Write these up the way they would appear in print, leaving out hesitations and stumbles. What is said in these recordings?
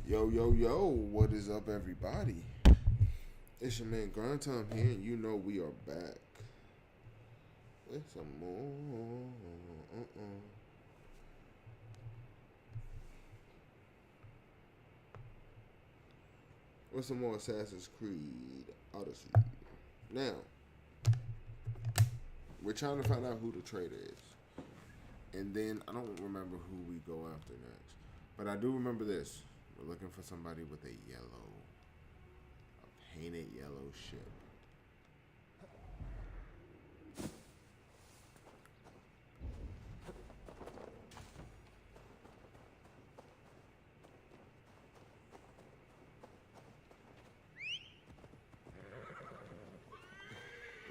Yo, yo, yo, what is up, everybody? It's your man Grantebridgescire here, and you know we are back with some more. With some more Assassin's Creed Odyssey. Now, we're trying to find out who the traitor is. And then, I don't remember who we go after next. But I do remember this. We're looking for somebody with a painted yellow ship.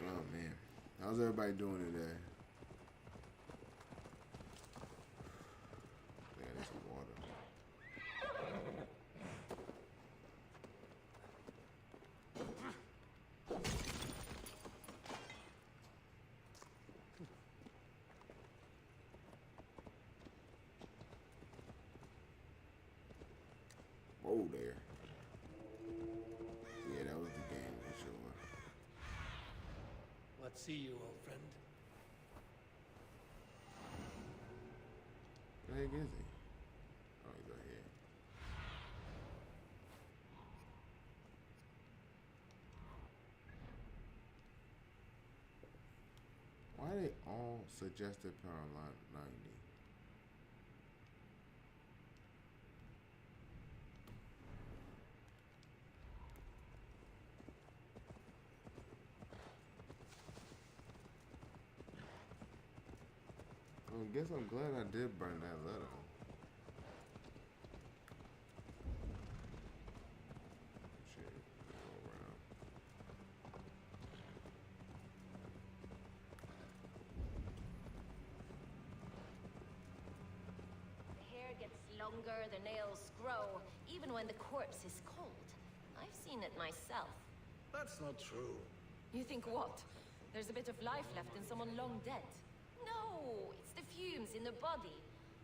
Oh man, how's everybody doing today? I need some water. Whoa there. Yeah, that was the game for sure. Let's see you, old friend. Where the heck is he? Oh, he's right here. Why they all suggested power line 90? I guess I'm glad I did burn that letter. Shit, go around. The hair gets longer, the nails grow, even when the corpse is cold. I've seen it myself. That's not true. You think what? There's a bit of life left in someone long dead? No, it's the fumes in the body.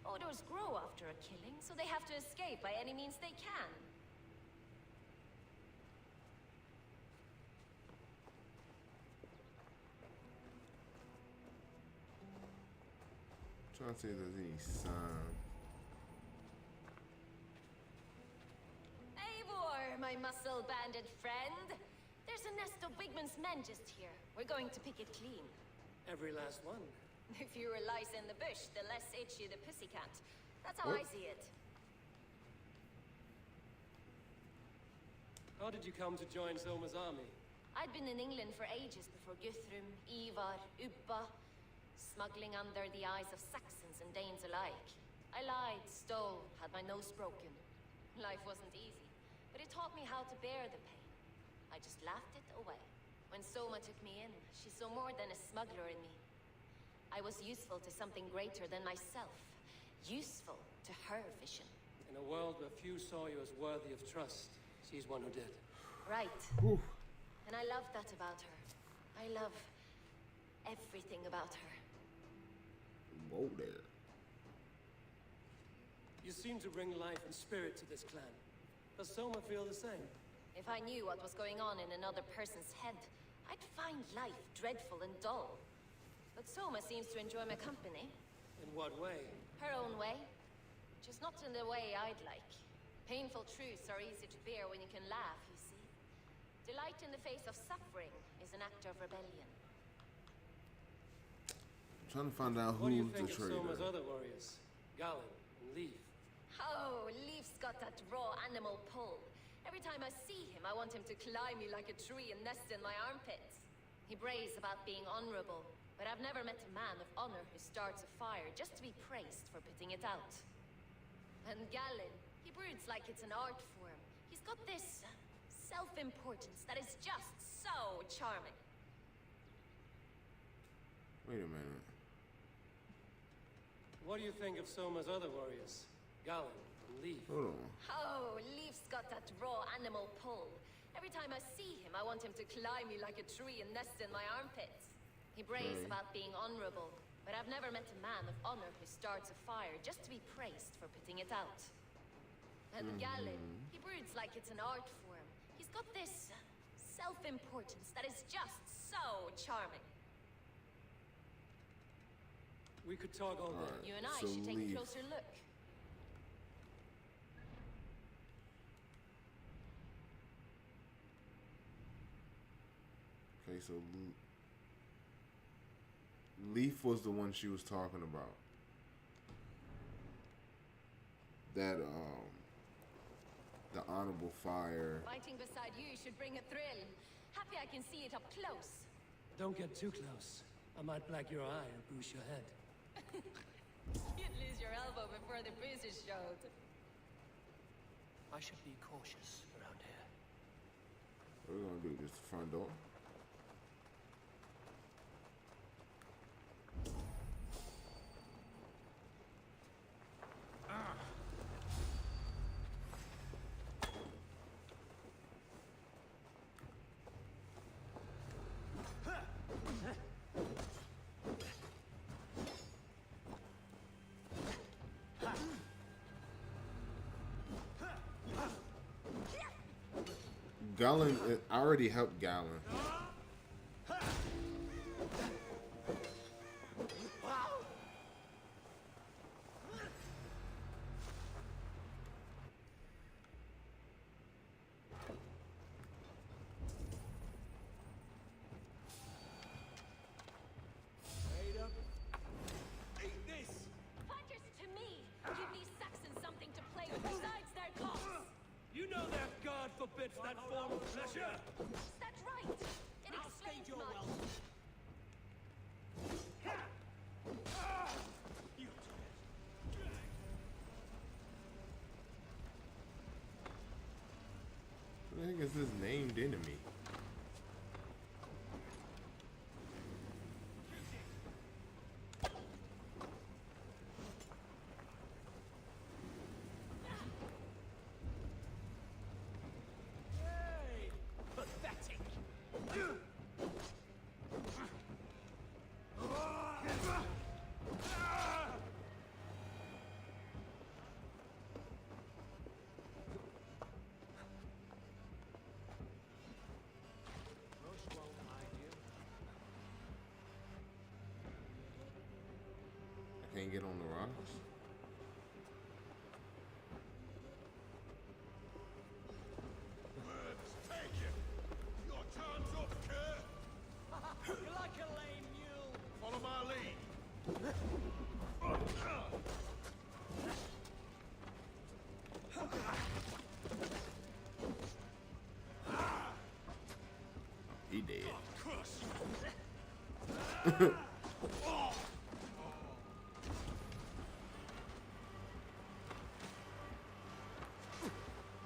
Odors grow after a killing, so they have to escape by any means they can. Trying to see if there's any sign. Eivor, my muscle-banded friend. There's a nest of Wigman's men just here. We're going to pick it clean. Every last one. The fewer lice in the bush, the less itchy the pussycat. That's how I see it. How did you come to join Soma's army? I'd been in England for ages before Guthrum, Ivar, Ubba, smuggling under the eyes of Saxons and Danes alike. I lied, stole, had my nose broken. Life wasn't easy, but it taught me how to bear the pain. I just laughed it away. When Soma took me in, she saw more than a smuggler in me. I was useful to something greater than myself. Useful to her vision. In a world where few saw you as worthy of trust, she's one who did. Right. Whew. And I love that about her. I love everything about her. Whoa there. You seem to bring life and spirit to this clan. Does Soma feel the same? If I knew what was going on in another person's head, I'd find life dreadful and dull. But Soma seems to enjoy my company. In what way? Her own way. Just not in the way I'd like. Painful truths are easy to bear when you can laugh, you see. Delight in the face of suffering is an act of rebellion. I'm trying to find out What do you who's the think of Soma's traitor. other warriors? Galen and Leaf. Oh, Leaf's got that raw animal pull. Every time I see him, I want him to climb me like a tree and nest in my armpits. He brays about being honorable, but I've never met a man of honor who starts a fire just to be praised for putting it out. And Galen, he broods like it's an art form. He's got this self-importance that is just so charming. Wait a minute. What do you think of Soma's other warriors? Galen and Leaf. Hold on. Oh, Leaf's got that raw animal pull. Every time I see him, I want him to climb me like a tree and nest in my armpits. He brays about being honorable, but I've never met a man of honor who starts a fire just to be praised for putting it out. And Galen, he broods like it's an art form. He's got this self-importance that is just so charming. We could talk all day. Alright, You and I so should take a leave. closer look. Okay, so Leaf was the one she was talking about. That the honorable fire. Fighting beside you should bring a thrill. Happy I can see it up close. Don't get too close. I might black your eye or bruise your head. You'd lose your elbow before the bruises showed. I should be cautious around here. What are we gonna do? Just the front door? Galen, I already helped Galen. Fighters to me! Give these Saxons something to play with besides their cause! You know that God forbids that form of pleasure! That's right! It explains much. You What the heck is this named enemy? Hey! Pathetic! I can't get on the rocks. You're like a lame mule! Follow my lead. He dead.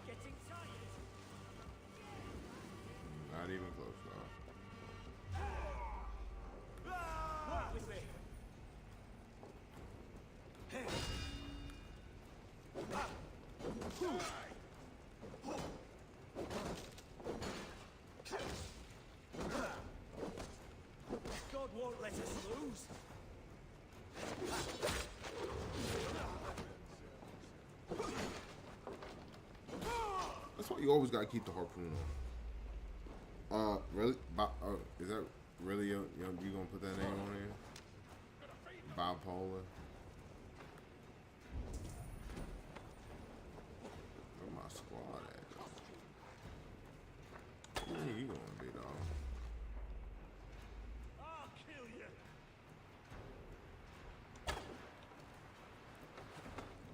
Getting tired? Not even close, y'all. Walk with me! God won't let us lose! That's why you always gotta keep the harpoon on. Really? Is that really you gonna put that name on there? Bipolar. Where my squad at? Where you gonna be, dog? I'll kill you!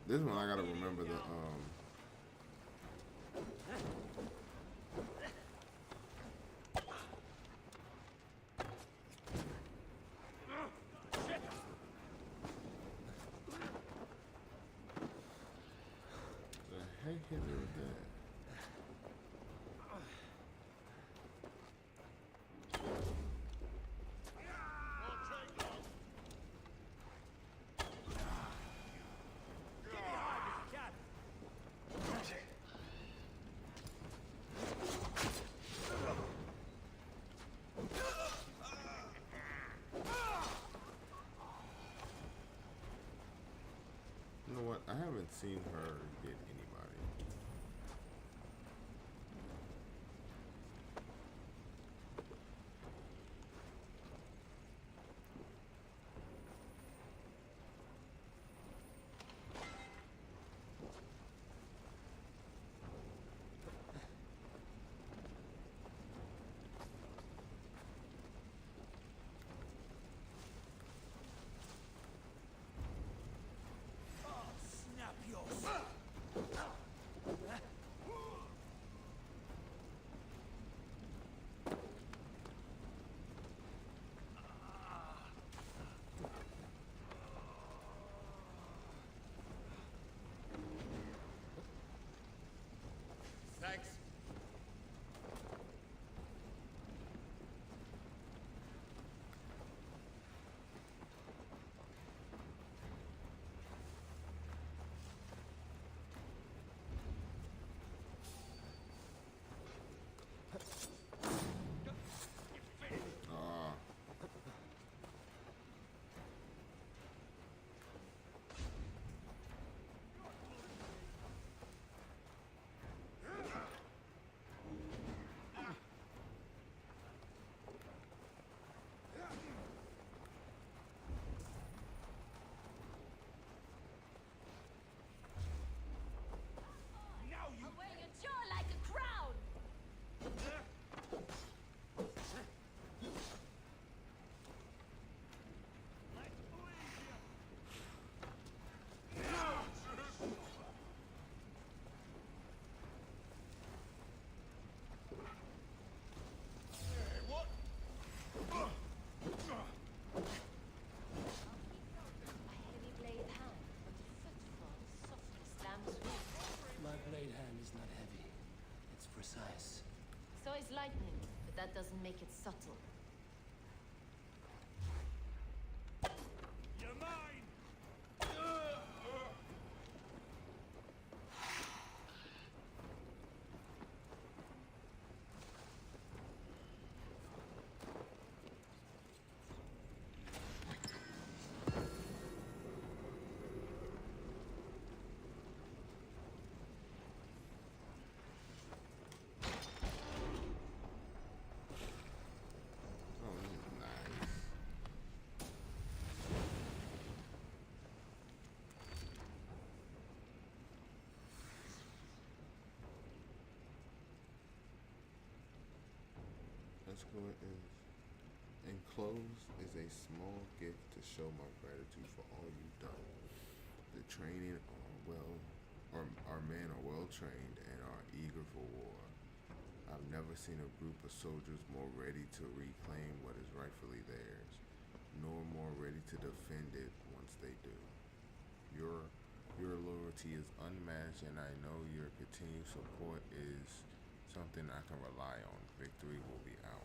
This one I gotta remember the the heck hit me with that? Get behind if you can! You know what? I haven't seen her get anybody. make it subtle. You're mine! Oh, this is nice. Let's go is enclosed is a small gift to show my gratitude for all you've done. The training our men are well trained and are eager for war. I've never seen a group of soldiers more ready to reclaim what is rightfully theirs, nor more ready to defend it once they do. Your loyalty is unmatched, and I know your continued support is something I can rely on. Victory will be ours.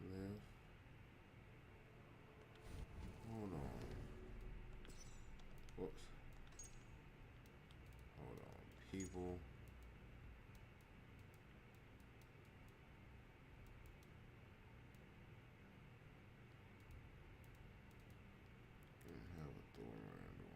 Live. Hold on. Whoops. Hold on. People. Have a Thor Randall.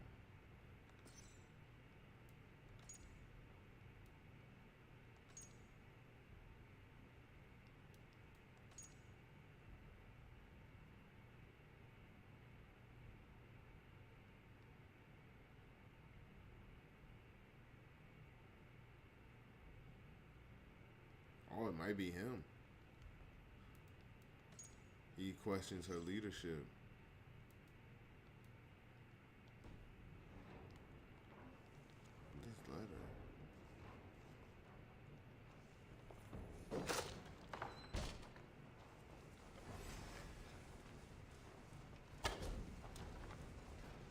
Oh, it might be him. He questions her leadership. This letter.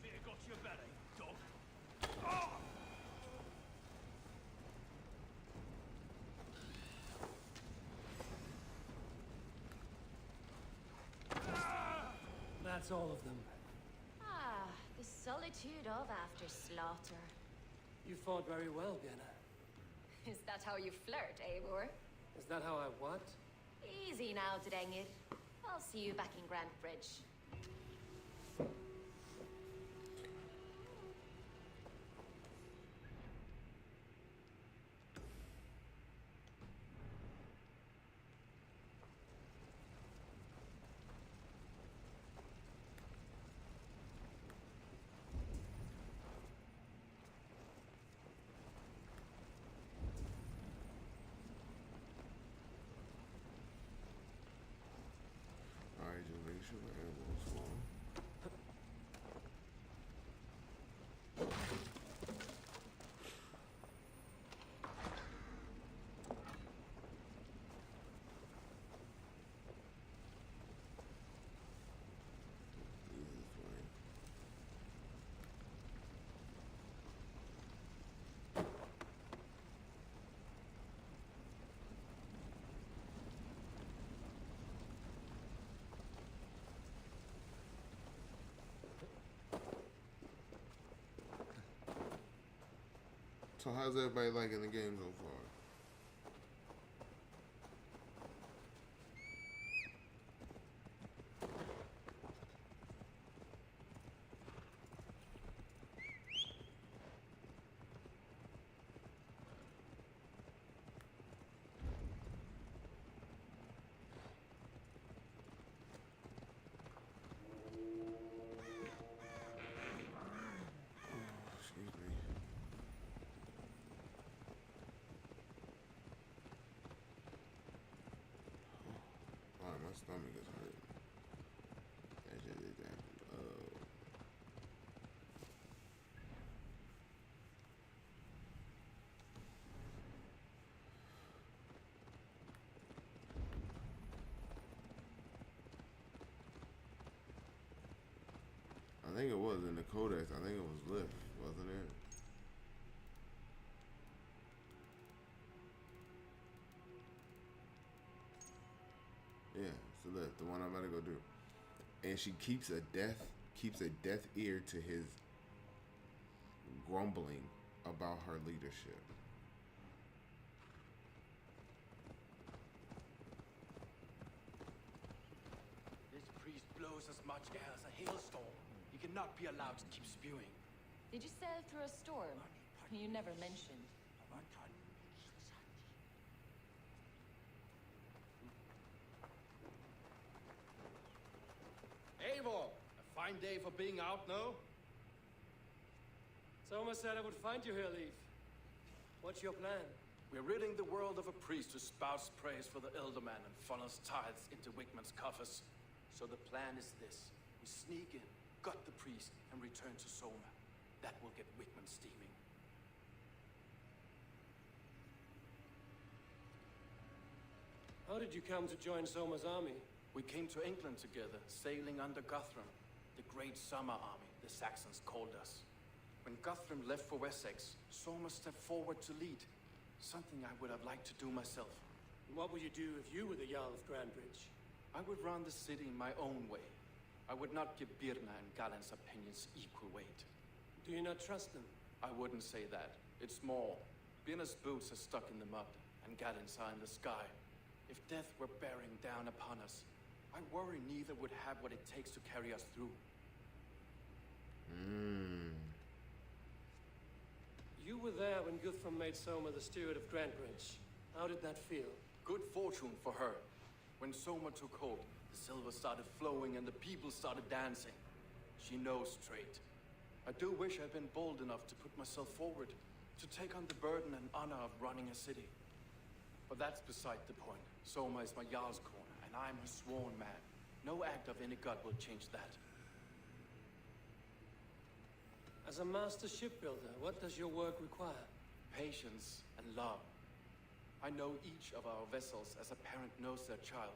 Fear got your belly, dog. Oh! That's all of them. Ah, the solitude of after slaughter. You fought very well, Vienna. Is that how you flirt, Eivor? Is that how I what? Easy now, Drengir. I'll see you back in Grantebridge. Alright, just make sure the airwell's full. Easiest way. So how's everybody liking the game so far? Excuse me. Wow, my stomach is hurting. That shit is that. think it was in the Codex. I think it was Lift, wasn't it? Yeah, it's Lift, the one I'm about to go do. And she keeps a deaf ear to his grumbling about her leadership. This priest blows as much air as a hailstorm. He cannot be allowed to keep spewing. Did you sail through a storm? You never mentioned. Eivor, a fine day for being out, no? Soma said I would find you here, Leaf. What's your plan? We're ridding the world of a priest who spouts praise for the Elderman and funnels tithes into Wickman's coffers. So the plan is this. We sneak in, gut the priest, and return to Soma. That will get Wickman steaming. How did you come to join Soma's army? We came to England together, sailing under Guthrum, the Great Summer Army, the Saxons called us. When Guthrum left for Wessex, Soma stepped forward to lead, something I would have liked to do myself. What would you do if you were the Jarl of Grantebridge? I would run the city in my own way. I would not give Birna and Galen's opinions equal weight. Do you not trust them? I wouldn't say that. It's more. Birna's boots are stuck in the mud, and Galen's are in the sky. If death were bearing down upon us, I worry neither would have what it takes to carry us through. You were there when Guthrum made Soma the steward of Grantebridge. How did that feel? Good fortune for her. When Soma took hold, the silver started flowing and the people started dancing. She knows trade. I do wish I'd been bold enough to put myself forward, to take on the burden and honor of running a city. But that's beside the point. Soma is my Jarl's corner, and I'm her sworn man. No act of any god will change that. As a master shipbuilder, what does your work require? Patience and love. I know each of our vessels as a parent knows their child.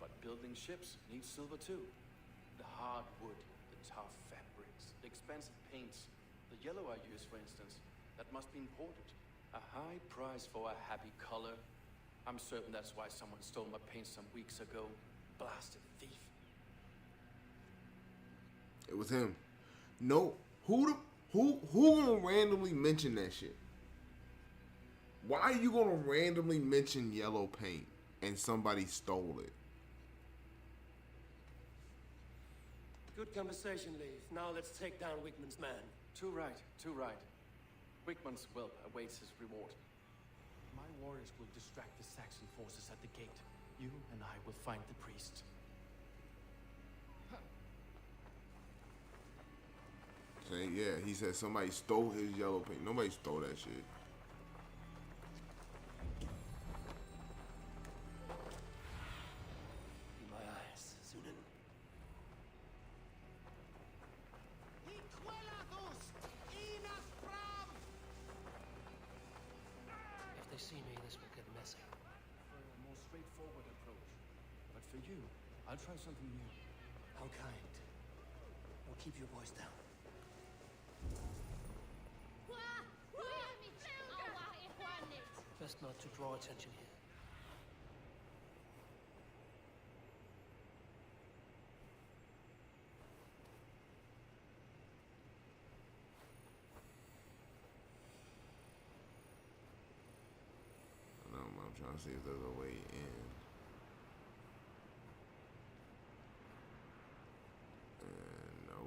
But building ships needs silver too. The hard wood, the tough fabrics, the expensive paints, the yellow I use, for instance, that must be imported. A high price for a happy color. I'm certain that's why someone stole my paint some weeks ago. Blasted thief. It was him. No, who gonna randomly mention that shit? Why are you gonna randomly mention yellow paint and somebody stole it? Good conversation, Leaf. Now let's take down Wickman's man. Too right, too right. Wickman's whelp awaits his reward. My warriors will distract the Saxon forces at the gate. You and I will find the priest. Say, yeah, he said somebody stole his yellow paint. Nobody stole that shit. In my eyes, Sunan. If they see me, this will get messy. For a more straightforward approach. But for you, I'll try something new. How kind. I'll keep your voice down. Best not to draw attention here. I don't know, I'm trying to see if there's a way in. No.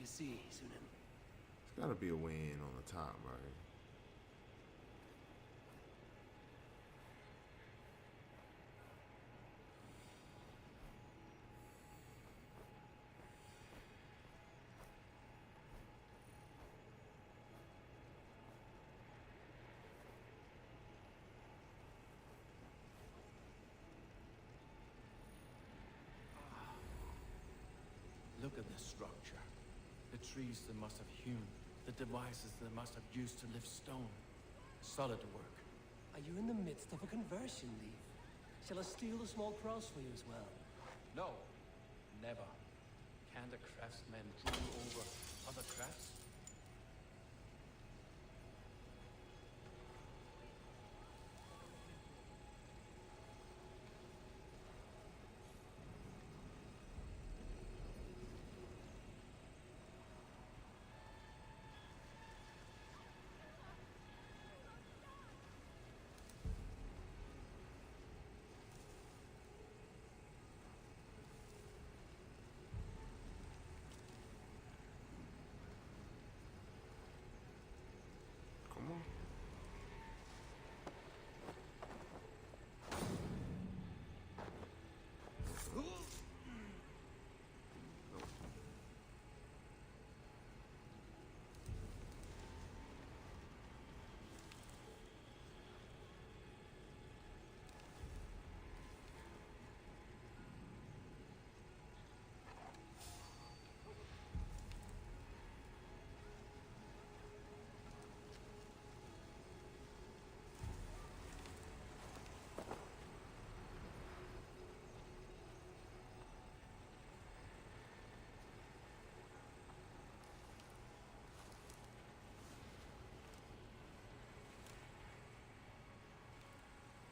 you see, Sunan? There's gotta be a way in on the top, right? Look at this structure. The trees they must have hewn. The devices they must have used to lift stone. Solid work. Are you in the midst of a conversion, Leaf? Shall I steal the small cross for you as well? No, never. Can the craftsmen rule over other crafts? Come on.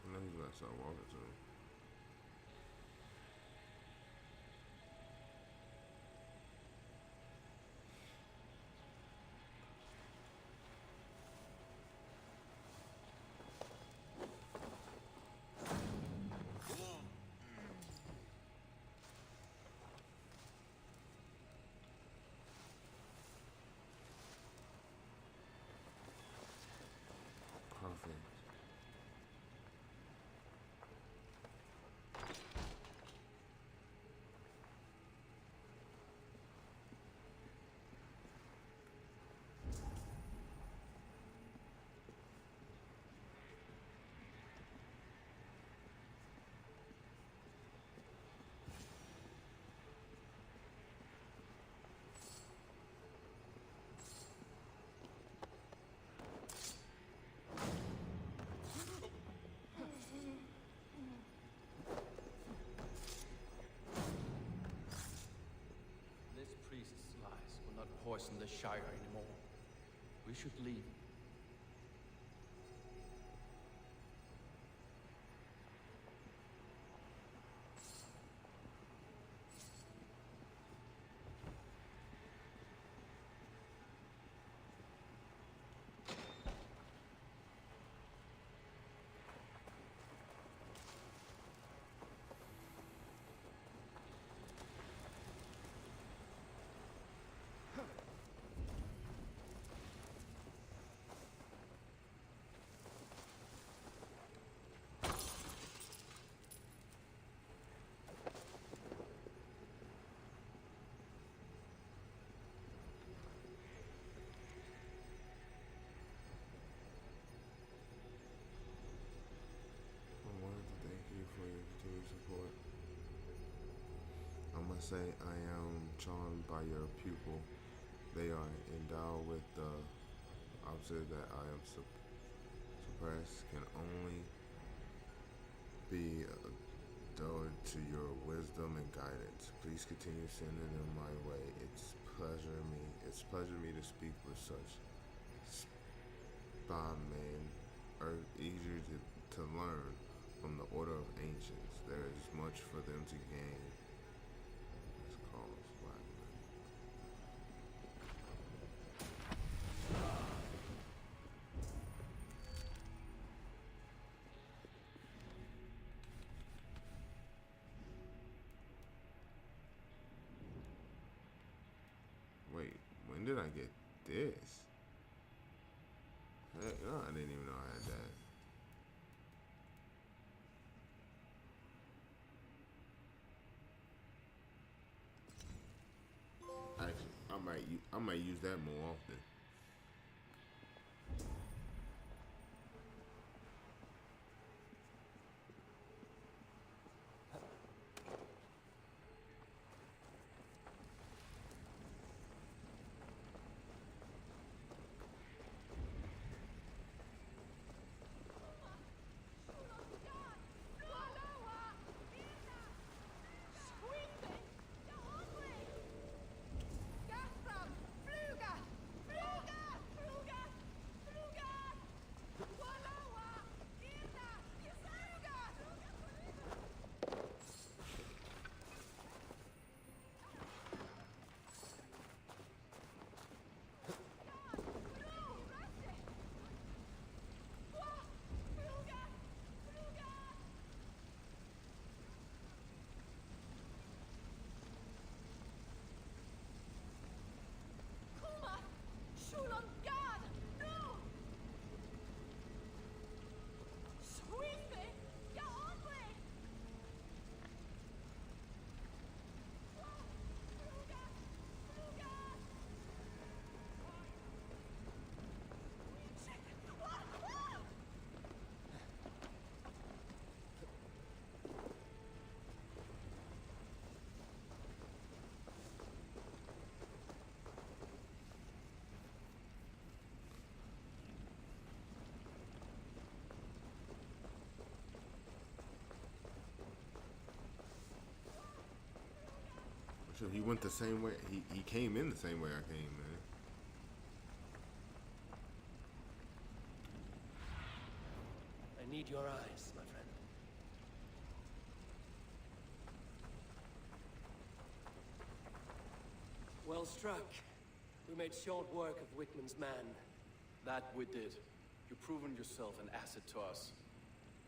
And then he's gonna start walking to me. Perfect. This priest's lies will not poison the Shire anymore. We should leave. I wanted to thank you for your continued support. I must say I am charmed by your pupil. They are endowed with the opposite that I am suppressed can only be adored to your wisdom and guidance. Please continue sending them my way. It's pleasure me to speak with such men are easier to learn from the order of ancients. There is much for them to gain. This calls black men. Wait. When did I get this? Heck no, I didn't even know I had that. Actually, I might use that more often. So he went the same way. He came in the same way I came, man. I need your eyes, my friend. Well struck. We made short work of Wickman's man. That we did. You've proven yourself an asset to us.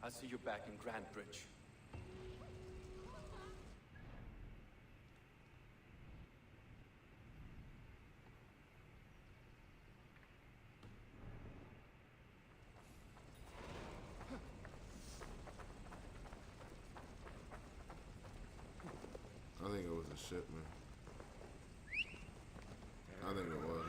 I see you back in Grantebridge. I think it was a shipment. I think it was.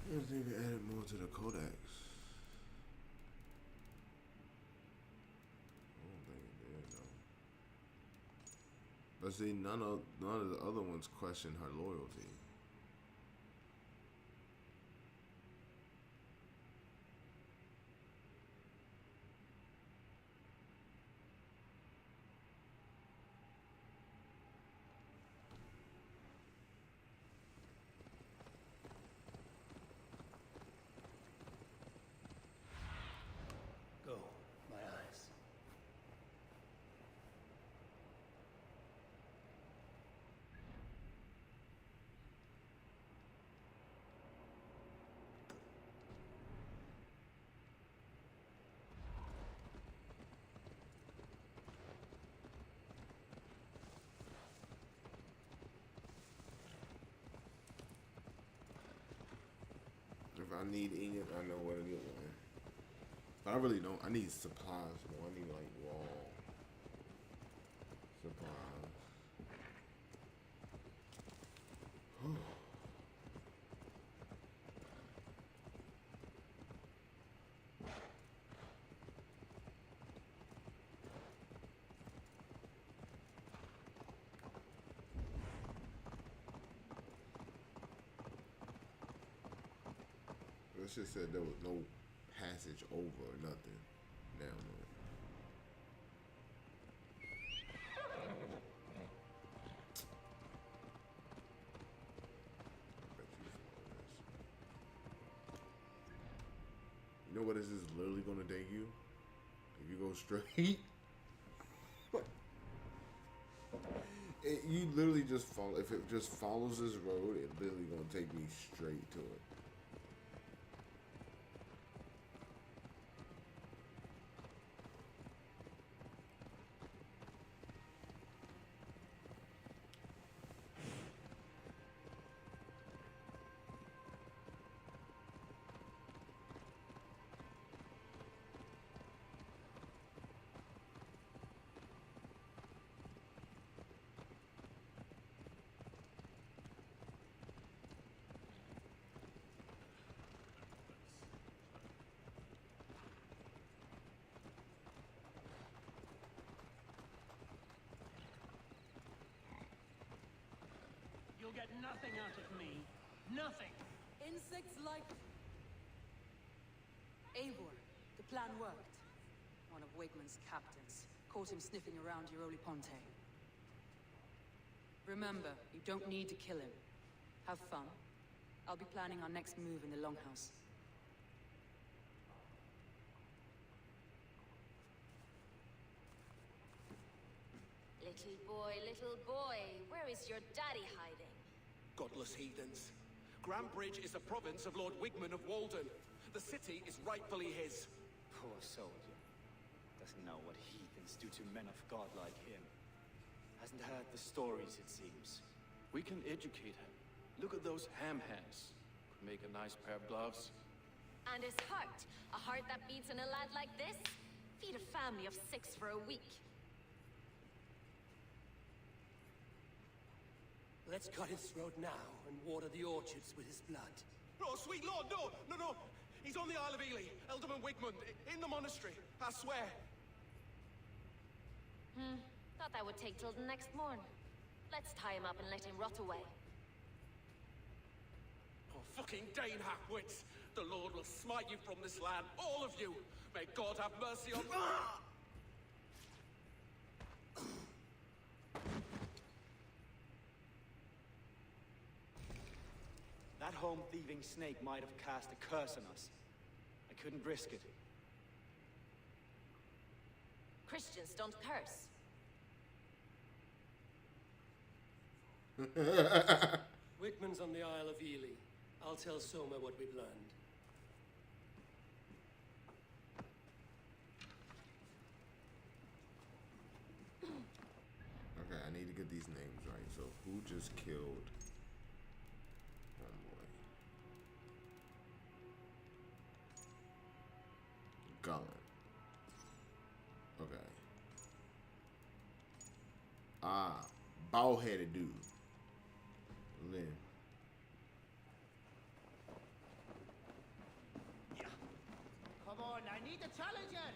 I just need to add more to the codex. I don't think it did though. But see, none of the other ones question her loyalty. Go, my eyes. If I need ingot, I know where to get one. But I really don't. I need supplies more. I need like raw supplies. It just said there was no passage over or nothing down there. Bet you saw this. You know what this is literally gonna debut? If you go straight, you literally just follow. If it just follows this road, it literally gonna take me straight to it. You'll get nothing out of me. Nothing. Insects like... Eivor. The plan worked. One of Wigman's captains. Caught him sniffing around Euroli Ponte. Remember, you don't need to kill him. Have fun. I'll be planning our next move in the Longhouse. Little boy, where is your daddy hiding? Godless heathens. Grantebridge is a province of Lord Wigman of Walden. The city is rightfully his. Poor soldier. Doesn't know what heathens do to men of God like him. Hasn't heard the stories, it seems. We can educate him. Look at those ham hands. Could make a nice pair of gloves. And his heart. A heart that beats in a lad like this? Feed a family of 6 for a week. Let's cut his throat now and water the orchards with his blood. Oh, sweet lord, no! No! He's on the Isle of Ely, Elderman Wigmund, in the monastery, I swear. Thought that would take till the next morn. Let's tie him up and let him rot away. Oh, fucking Dane half-wits! The Lord will smite you from this land, all of you! May God have mercy on... That home-thieving snake might have cast a curse on us. I couldn't risk it. Christians don't curse. Wigman's on the Isle of Ely. I'll tell Soma what we've learned. Okay, I need to get these names right. So, who just killed homeboy? Gullen. Okay. Bald-headed dude. Lynn. Come on, I need a challenger!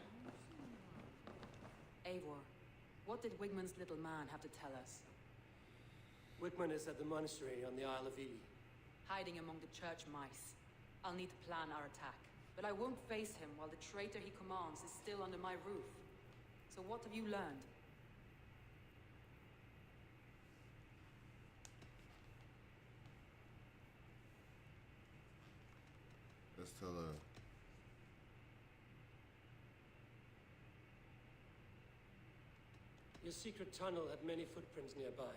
Eivor, what did Wigman's little man have to tell us? Wigman is at the monastery on the Isle of Ely. Hiding among the church mice. I'll need to plan our attack. But I won't face him while the traitor he commands is still under my roof. So what have you learned? Let's tell her. Your secret tunnel had many footprints nearby,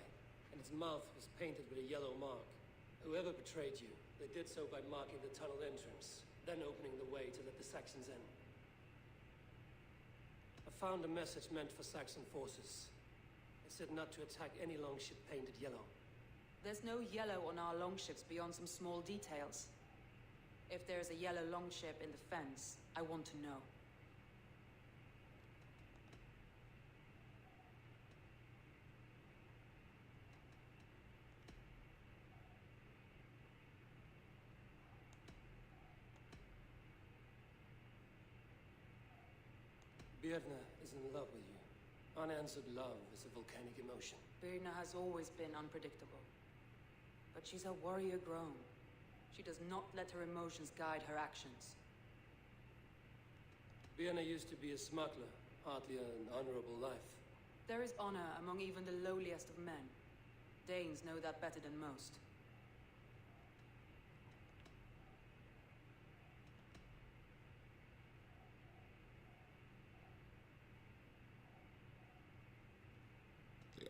and its mouth was painted with a yellow mark. Whoever betrayed you, they did so by marking the tunnel entrance, then opening the way to let the Saxons in. I found a message meant for Saxon forces. It said not to attack any longship painted yellow. There's no yellow on our longships beyond some small details. If there's a yellow longship in the fence, I want to know. Birna is in love with you. Unanswered love is a volcanic emotion. Birna has always been unpredictable. But she's a warrior grown. She does not let her emotions guide her actions. Birna used to be a smuggler, hardly an honorable life. There is honor among even the lowliest of men. Danes know that better than most.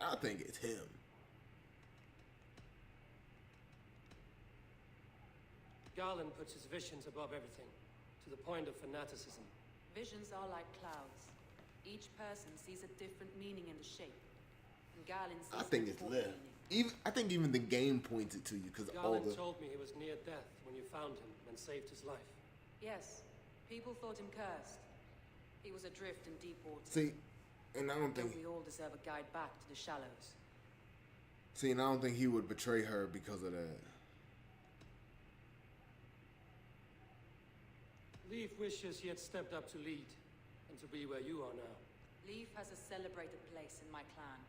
I think it's him. Garland puts his visions above everything, to the point of fanaticism. Visions are like clouds. Each person sees a different meaning in the shape. And Garland sees I think the it's fourth left. meaning. I think even the game points it to you because all Garland the. told me he was near death when you found him and saved his life. Yes, people thought him cursed. He was adrift in deep water. See, and I don't think. We all deserve a guide back to the shallows. See, and I don't think he would betray her because of that. Leaf wishes he had stepped up to lead, and to be where you are now. Leaf has a celebrated place in my clan.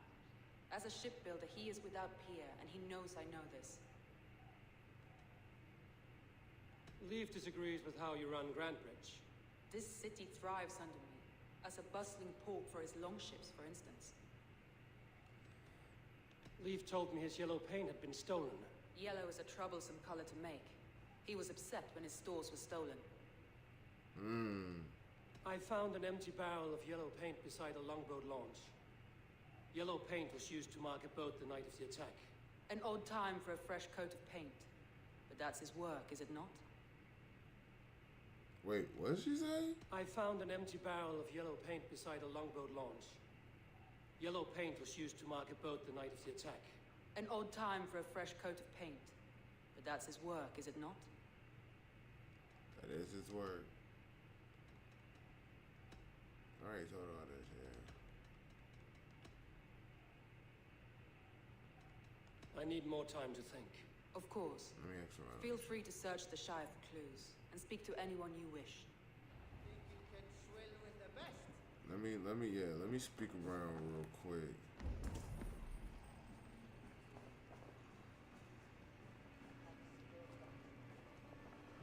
As a shipbuilder, he is without peer, and he knows I know this. Leaf disagrees with how you run Grantebridge. This city thrives under me, as a bustling port for his longships, for instance. Leaf told me his yellow paint had been stolen. Yellow is a troublesome color to make. He was upset when his stores were stolen. I found an empty barrel of yellow paint beside a longboat launch. Yellow paint was used to mark a boat the night of the attack. An odd time for a fresh coat of paint. But that's his work, is it not? Wait, what did she say? I found an empty barrel of yellow paint beside a longboat launch. Yellow paint was used to mark a boat the night of the attack. An odd time for a fresh coat of paint. But that's his work, is it not? That is his word. Alright, told all this, yeah. I need more time to think. Of course. Let me ask around. Feel free to search the Shire for clues, and speak to anyone you wish. Let me speak around real quick.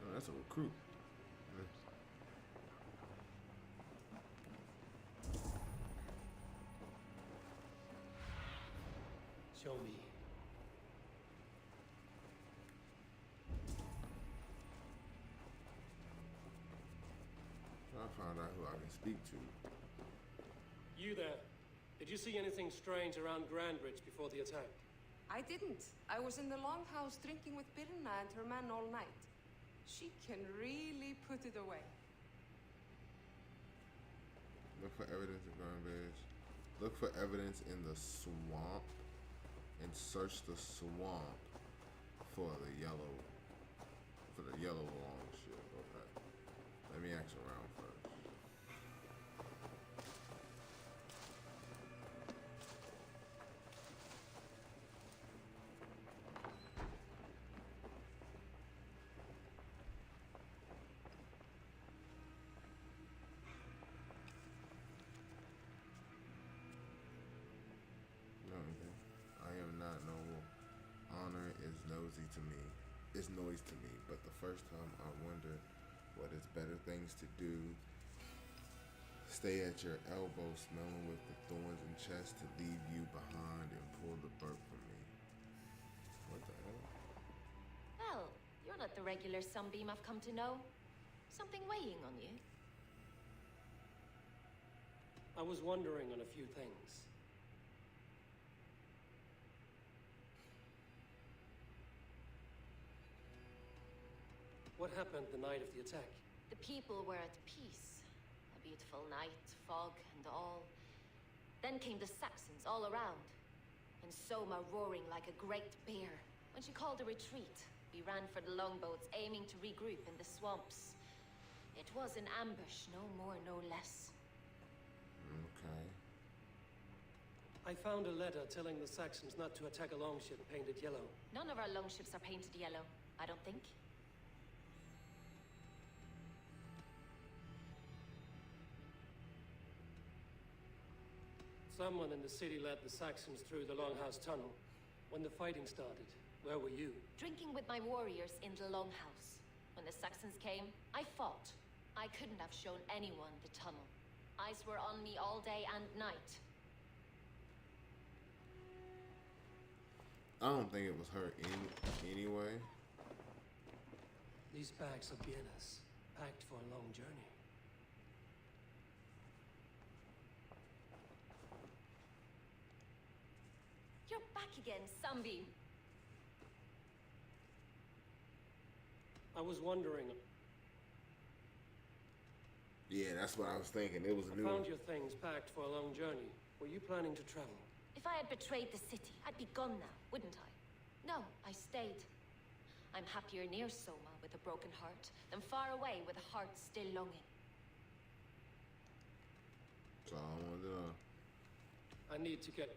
Oh, that's a recruit. Show me. I found out who I can speak to. You there. Did you see anything strange around Grantebridge before the attack? I didn't. I was in the longhouse drinking with Birna and her men all night. She can really put it away. Look for evidence in Grantebridge. Look for evidence in the swamp. And search the swamp for the yellow long ship. Okay. Let me ask around first. No, okay. I am not noble. Honor is nosy to me. It's noise to me. But the first time I wonder what is better things to do. Stay at your elbow, smelling with the thorns and chest to leave you behind and pull the burp from me. What the hell? Well, you're not the regular sunbeam I've come to know. Something weighing on you. I was wondering on a few things. What happened the night of the attack? The people were at peace. A beautiful night, fog and all. Then came the Saxons all around. And Soma roaring like a great bear. When she called a retreat, we ran for the longboats, aiming to regroup in the swamps. It was an ambush, no more, no less. Okay. I found a letter telling the Saxons not to attack a longship painted yellow. None of our longships are painted yellow, I don't think. Someone in the city led the Saxons through the Longhouse Tunnel. When the fighting started, where were you? Drinking with my warriors in the Longhouse. When the Saxons came, I fought. I couldn't have shown anyone the tunnel. Eyes were on me all day and night. I don't think it was her anyway. These bags of bienes, packed for a long journey. back again, Sunbeam. I was wondering. Yeah, that's what I was thinking. It was a I new found your things packed for a long journey. Were you planning to travel? If I had betrayed the city, I'd be gone now, wouldn't I? No, I stayed. I'm happier near Soma with a broken heart than far away with a heart still longing. So I wanted to know. I need to get...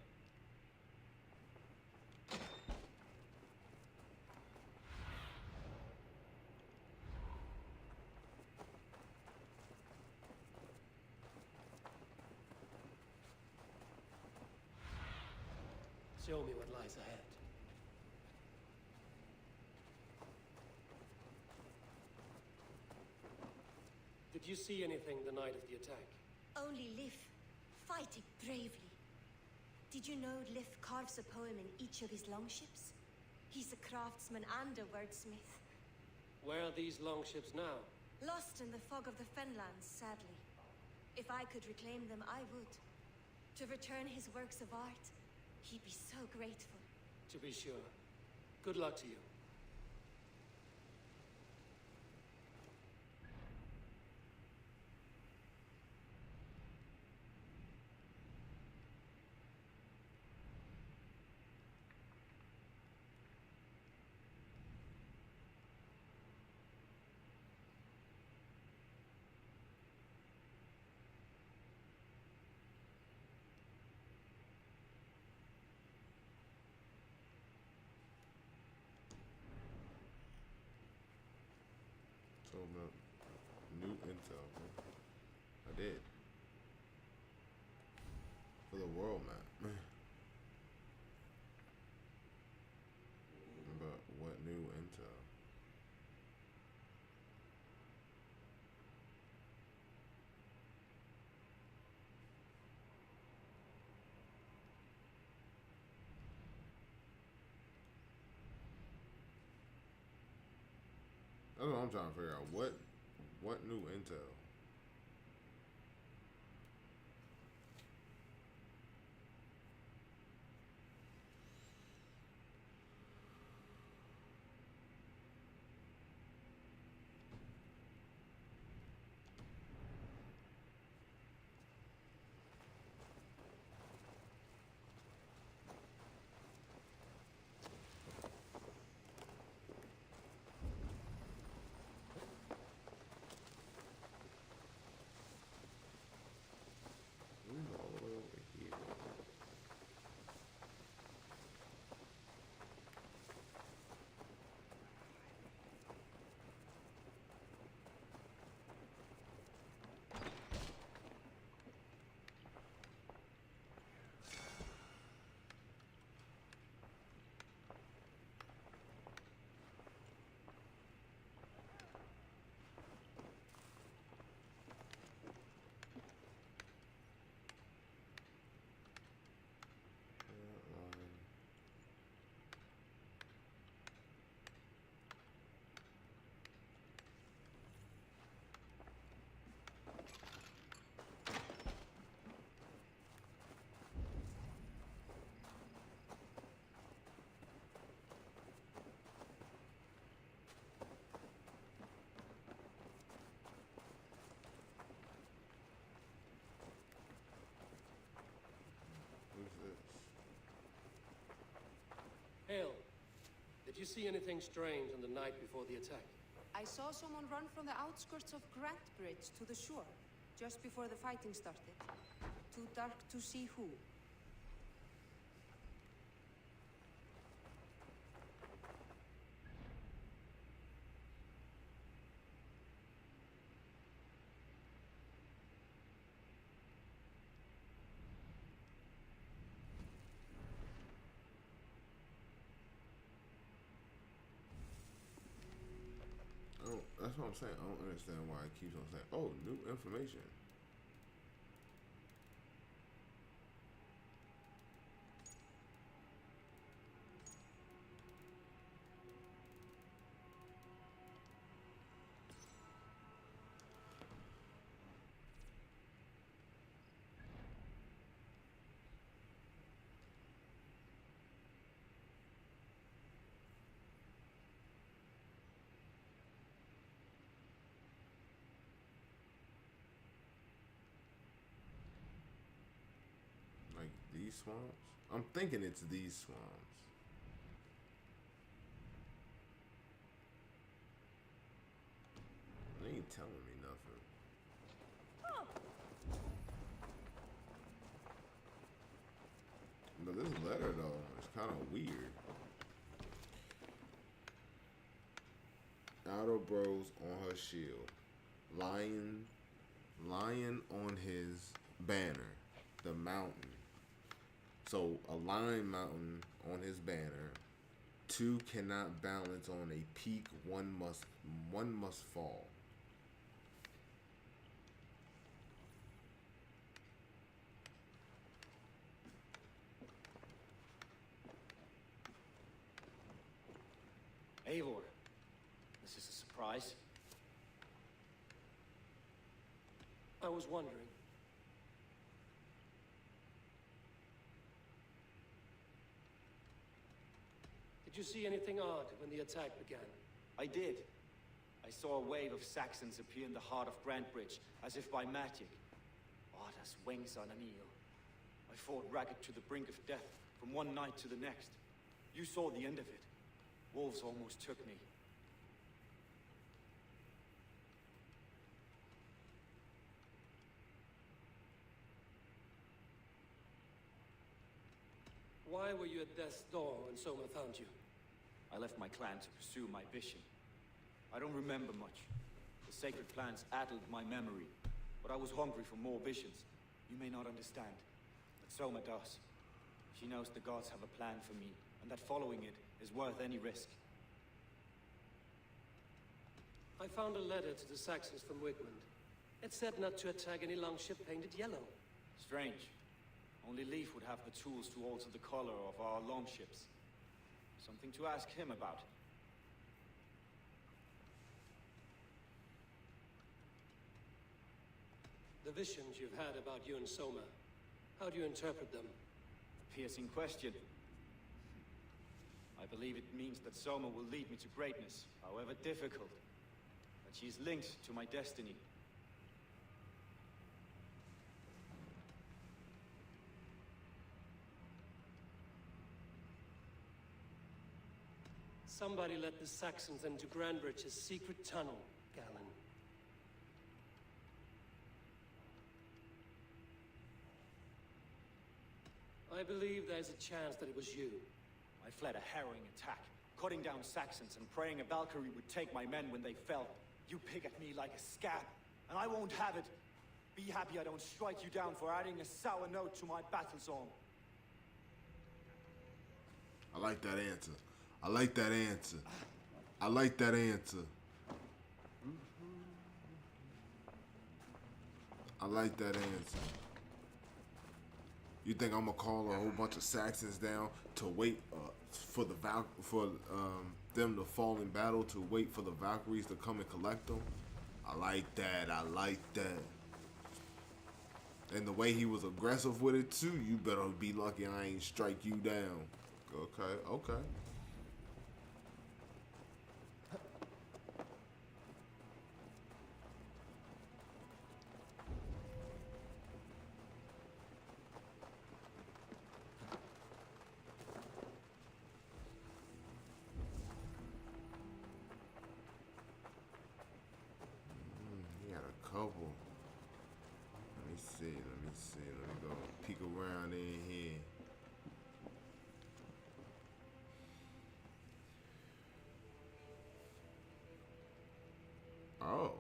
Show me what lies ahead. Did you see anything the night of the attack? Only Lif, fighting bravely. Did you know Lif carves a poem in each of his longships? He's a craftsman and a wordsmith. Where are these longships now? Lost in the fog of the Fenlands, sadly. If I could reclaim them, I would. To return his works of art, he'd be so grateful. To be sure. Good luck to you. So new intel. Huh? I did. For the world map. But what new intel? That's what I'm trying to figure out. What new intel? All the way over here. Who's this? Hail. Did you see anything strange on the night before the attack? I saw someone run from the outskirts of Grantebridge to the shore, just before the fighting started. Too dark to see who. That's what I'm saying. I don't understand why it keeps on saying, oh, new information. these swamps? I'm thinking it's these swamps. They ain't telling me nothing. But this letter though, it's kind of weird. Outer Bros on her shield. Lion on his banner. The mountain. So a lion mountain on his banner. Two cannot balance on a peak. One must fall. Eivor, this is a surprise. I was wondering. Did you see anything odd when the attack began? I did. I saw a wave of Saxons appear in the heart of Grantebridge, as if by magic. Odd as wings on an eel. I fought ragged to the brink of death, from one night to the next. You saw the end of it. Wolves almost took me. Why were you at death's door when Soma found you? I left my clan to pursue my vision. I don't remember much. The sacred plants addled my memory, but I was hungry for more visions. You may not understand, but Soma does. She knows the gods have a plan for me, and that following it is worth any risk. I found a letter to the Saxons from Wigmund. It said not to attack any longship painted yellow. Strange. Only Leif would have the tools to alter the color of our longships. Something to ask him about. The visions you've had about you and Soma, how do you interpret them? Piercing question. I believe it means that Soma will lead me to greatness, however difficult. That she is linked to my destiny. Somebody let the Saxons into Grantebridge's secret tunnel, Galen. I believe there's a chance that it was you. I fled a harrowing attack, cutting down Saxons and praying a Valkyrie would take my men when they fell. You pick at me like a scab, and I won't have it. Be happy I don't strike you down for adding a sour note to my battle song. I like that answer. I like that answer. I like that answer. I like that answer. You think I'm gonna call a whole bunch of Saxons down to wait for them to fall in battle, to wait for the Valkyries to come and collect them? I like that. I like that. And the way he was aggressive with it too, you better be lucky I ain't strike you down. Okay, okay. He got a couple. Let me see. Let me go peek around in here. Oh.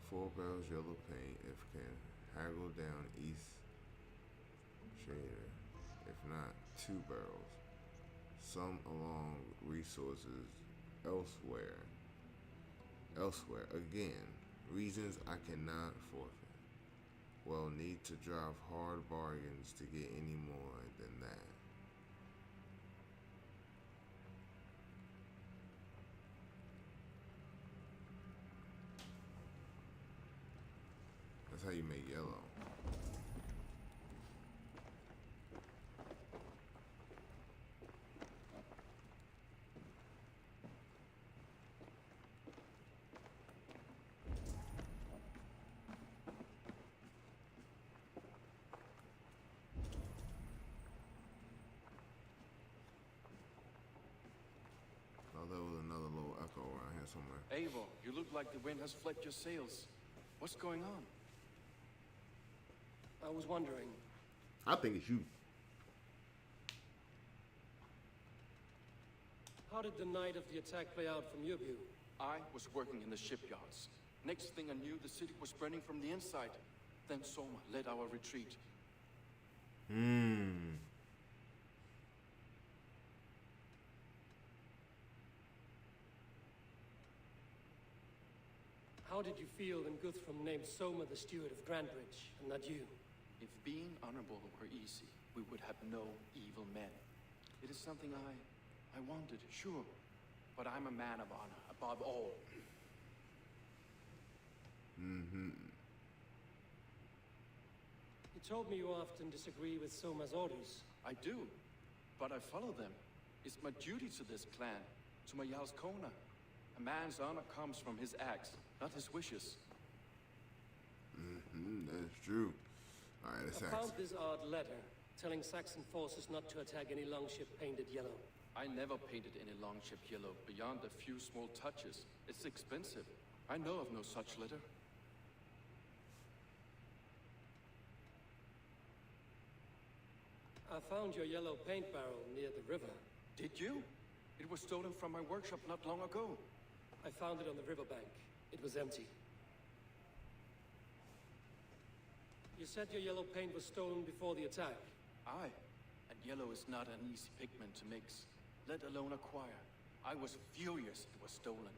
4 barrels yellow paint if can haggle down east shader. If not, 2 barrels. Some along resources elsewhere. Again, reasons I cannot forfeit. Well, need to drive hard bargains to get any more than that. That's how you make yellow. Eivor, you look like the wind has flecked your sails. What's going on? I was wondering. I think it's you. How did the night of the attack play out from your view? I was working in the shipyards. Next thing I knew, the city was burning from the inside. Then Soma led our retreat. How did you feel when Guthrum named Soma the steward of Grantebridge, and not you? If being honorable were easy, we would have no evil men. It is something I wanted, sure. But I'm a man of honor, above all. You told me you often disagree with Soma's orders. I do, but I follow them. It's my duty to this clan, to my Jarl's Kona. A man's honor comes from his acts, not his wishes. That's true. All right, let's I found this odd letter, telling Saxon forces not to attack any longship painted yellow. I never painted any longship yellow, beyond a few small touches. It's expensive. I know of no such letter. I found your yellow paint barrel near the river. Did you? It was stolen from my workshop not long ago. I found it on the riverbank. It was empty. You said your yellow paint was stolen before the attack. Aye, and yellow is not an easy pigment to mix, let alone acquire. I was furious it was stolen.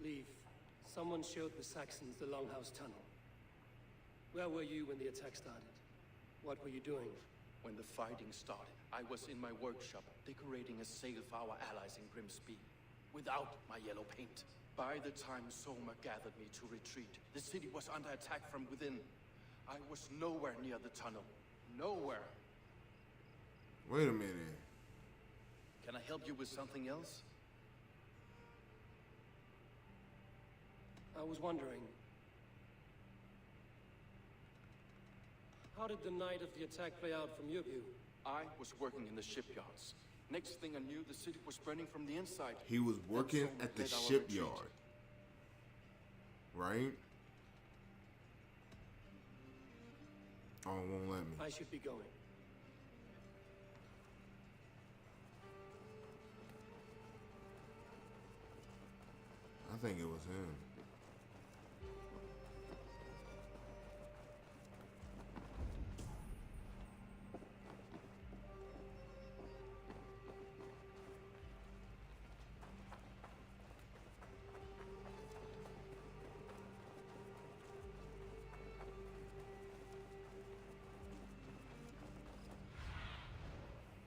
Leave. Someone showed the Saxons the Longhouse Tunnel. Where were you when the attack started? What were you doing? When the fighting started, I was in my workshop, decorating a sail for our allies in Grimsby, without my yellow paint. By the time Soma gathered me to retreat, the city was under attack from within. I was nowhere near the tunnel. Nowhere. Wait a minute. Can I help you with something else? I was wondering. How did the night of the attack play out from your view? I was working in the shipyards. Next thing I knew, the city was burning from the inside. He was working at the shipyard. Right? Oh, it won't let me. I should be going. I think it was him.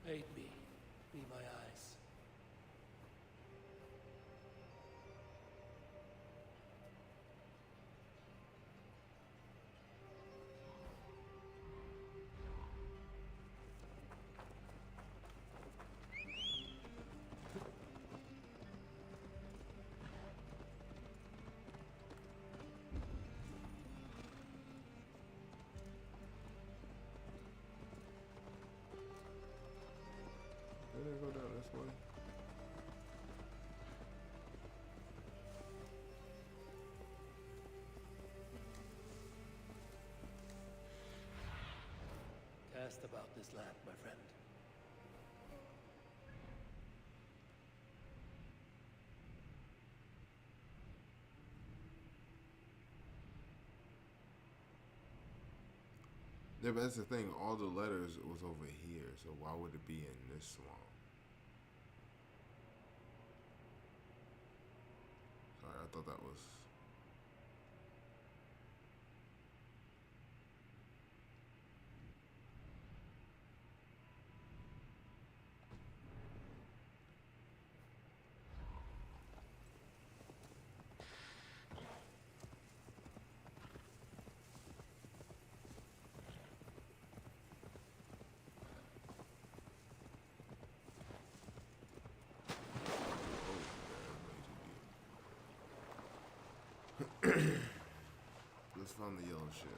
Aid me. Be my eyes. Did it go down this way? Cast about this land, my friend. Yeah, but that's the thing. All the letters was over here, so why would it be in this swamp? Sorry, I thought that was... Let's find the yellow ship.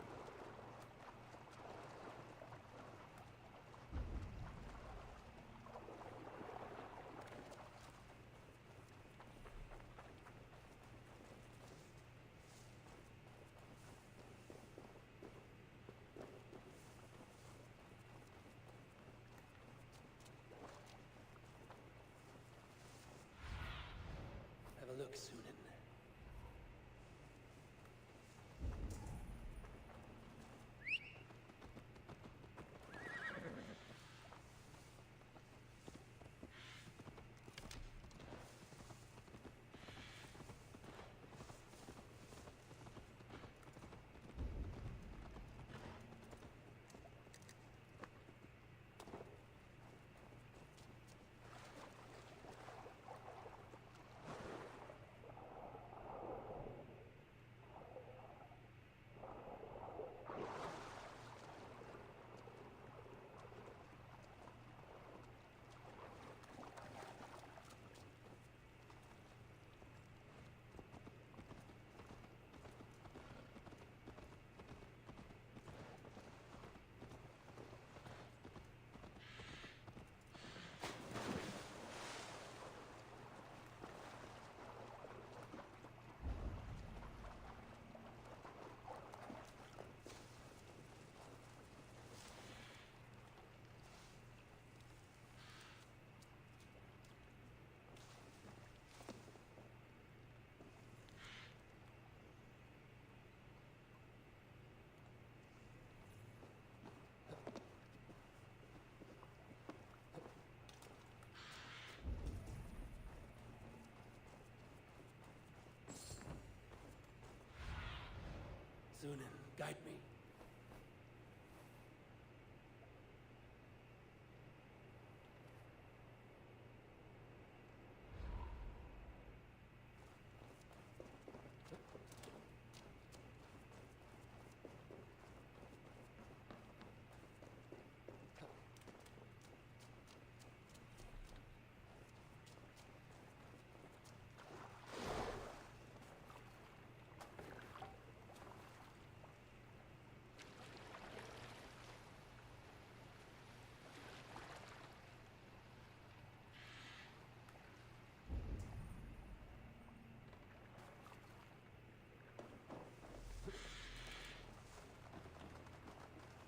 Zunin, guide me.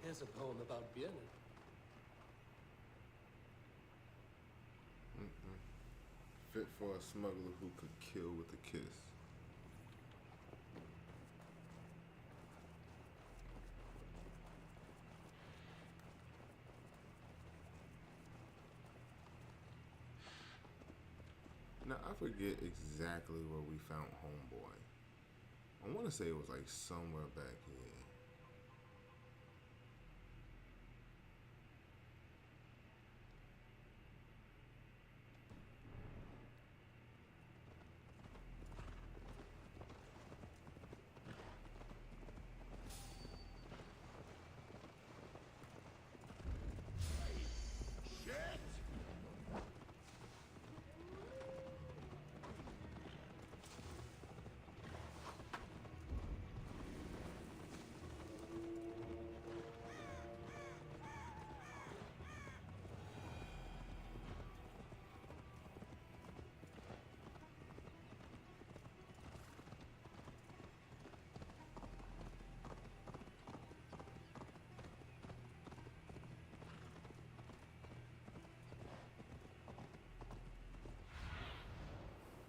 Here's a poem about Björn. Fit for a smuggler who could kill with a kiss. Now, I forget exactly where we found Homeboy. I want to say it was like somewhere back here.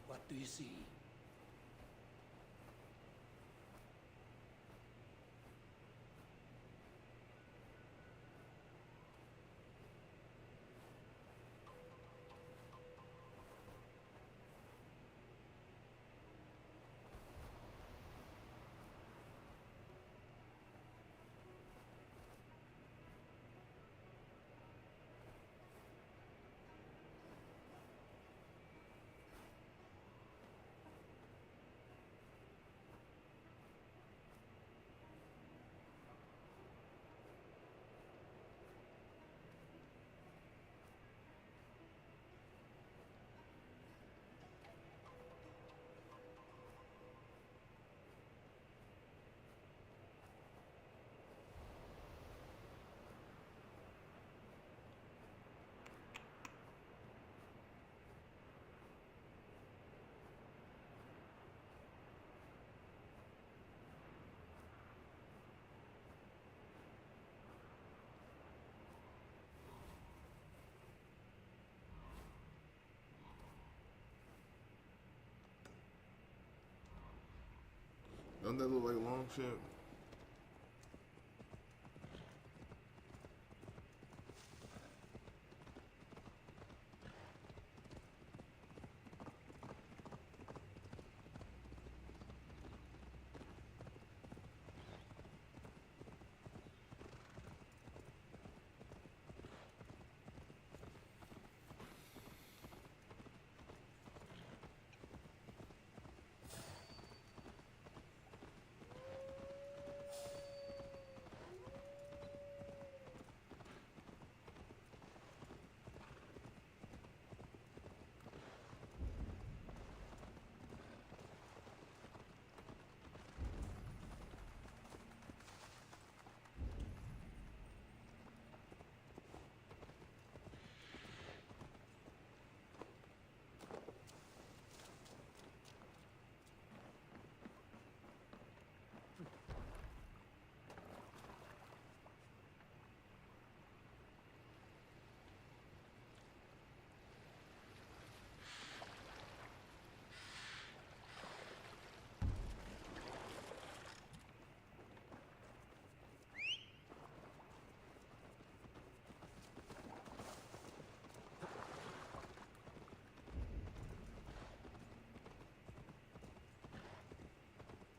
What do you see? Don't that look like Longship?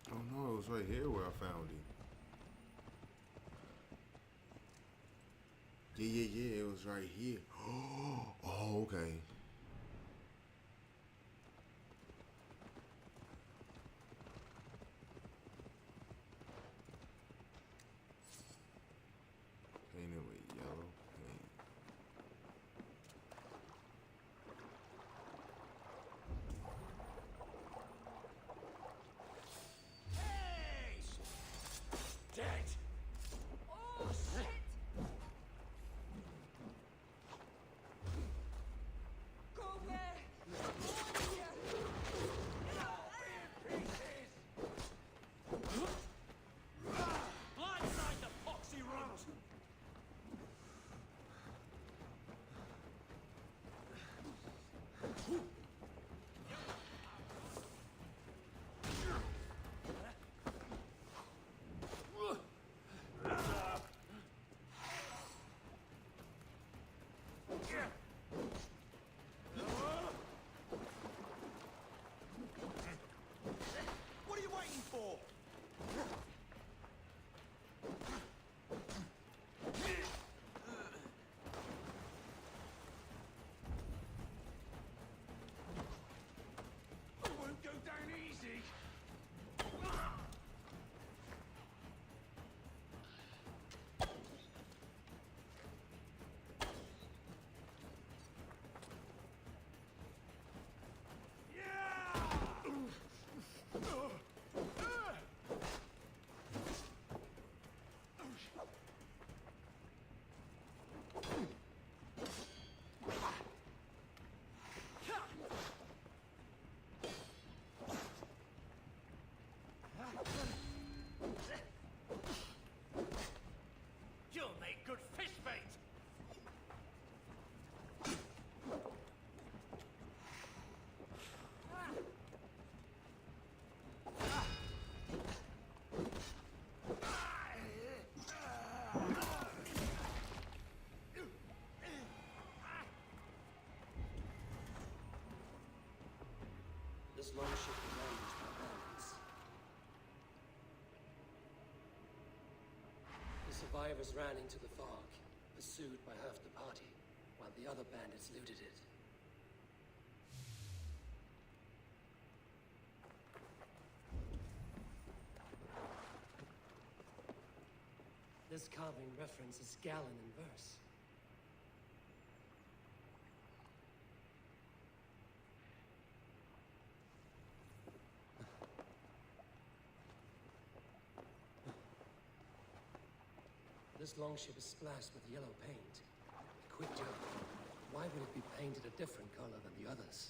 Oh no, it was right here where I found him. Yeah. It was right here. Oh, okay. Painted with yellow paint. Hey! Dead! Oh, shit! Go there! Go in here! Blindside the poxy runt! What are you waiting for? I won't go down easy! You'll make good fish bait! This longship was ambushed by bandits. The survivors ran into the fog, pursued by half the party, while the other bandits looted it. This carving references Gallon in verse. This longship is splashed with yellow paint. Quick job. Why would it be painted a different color than the others?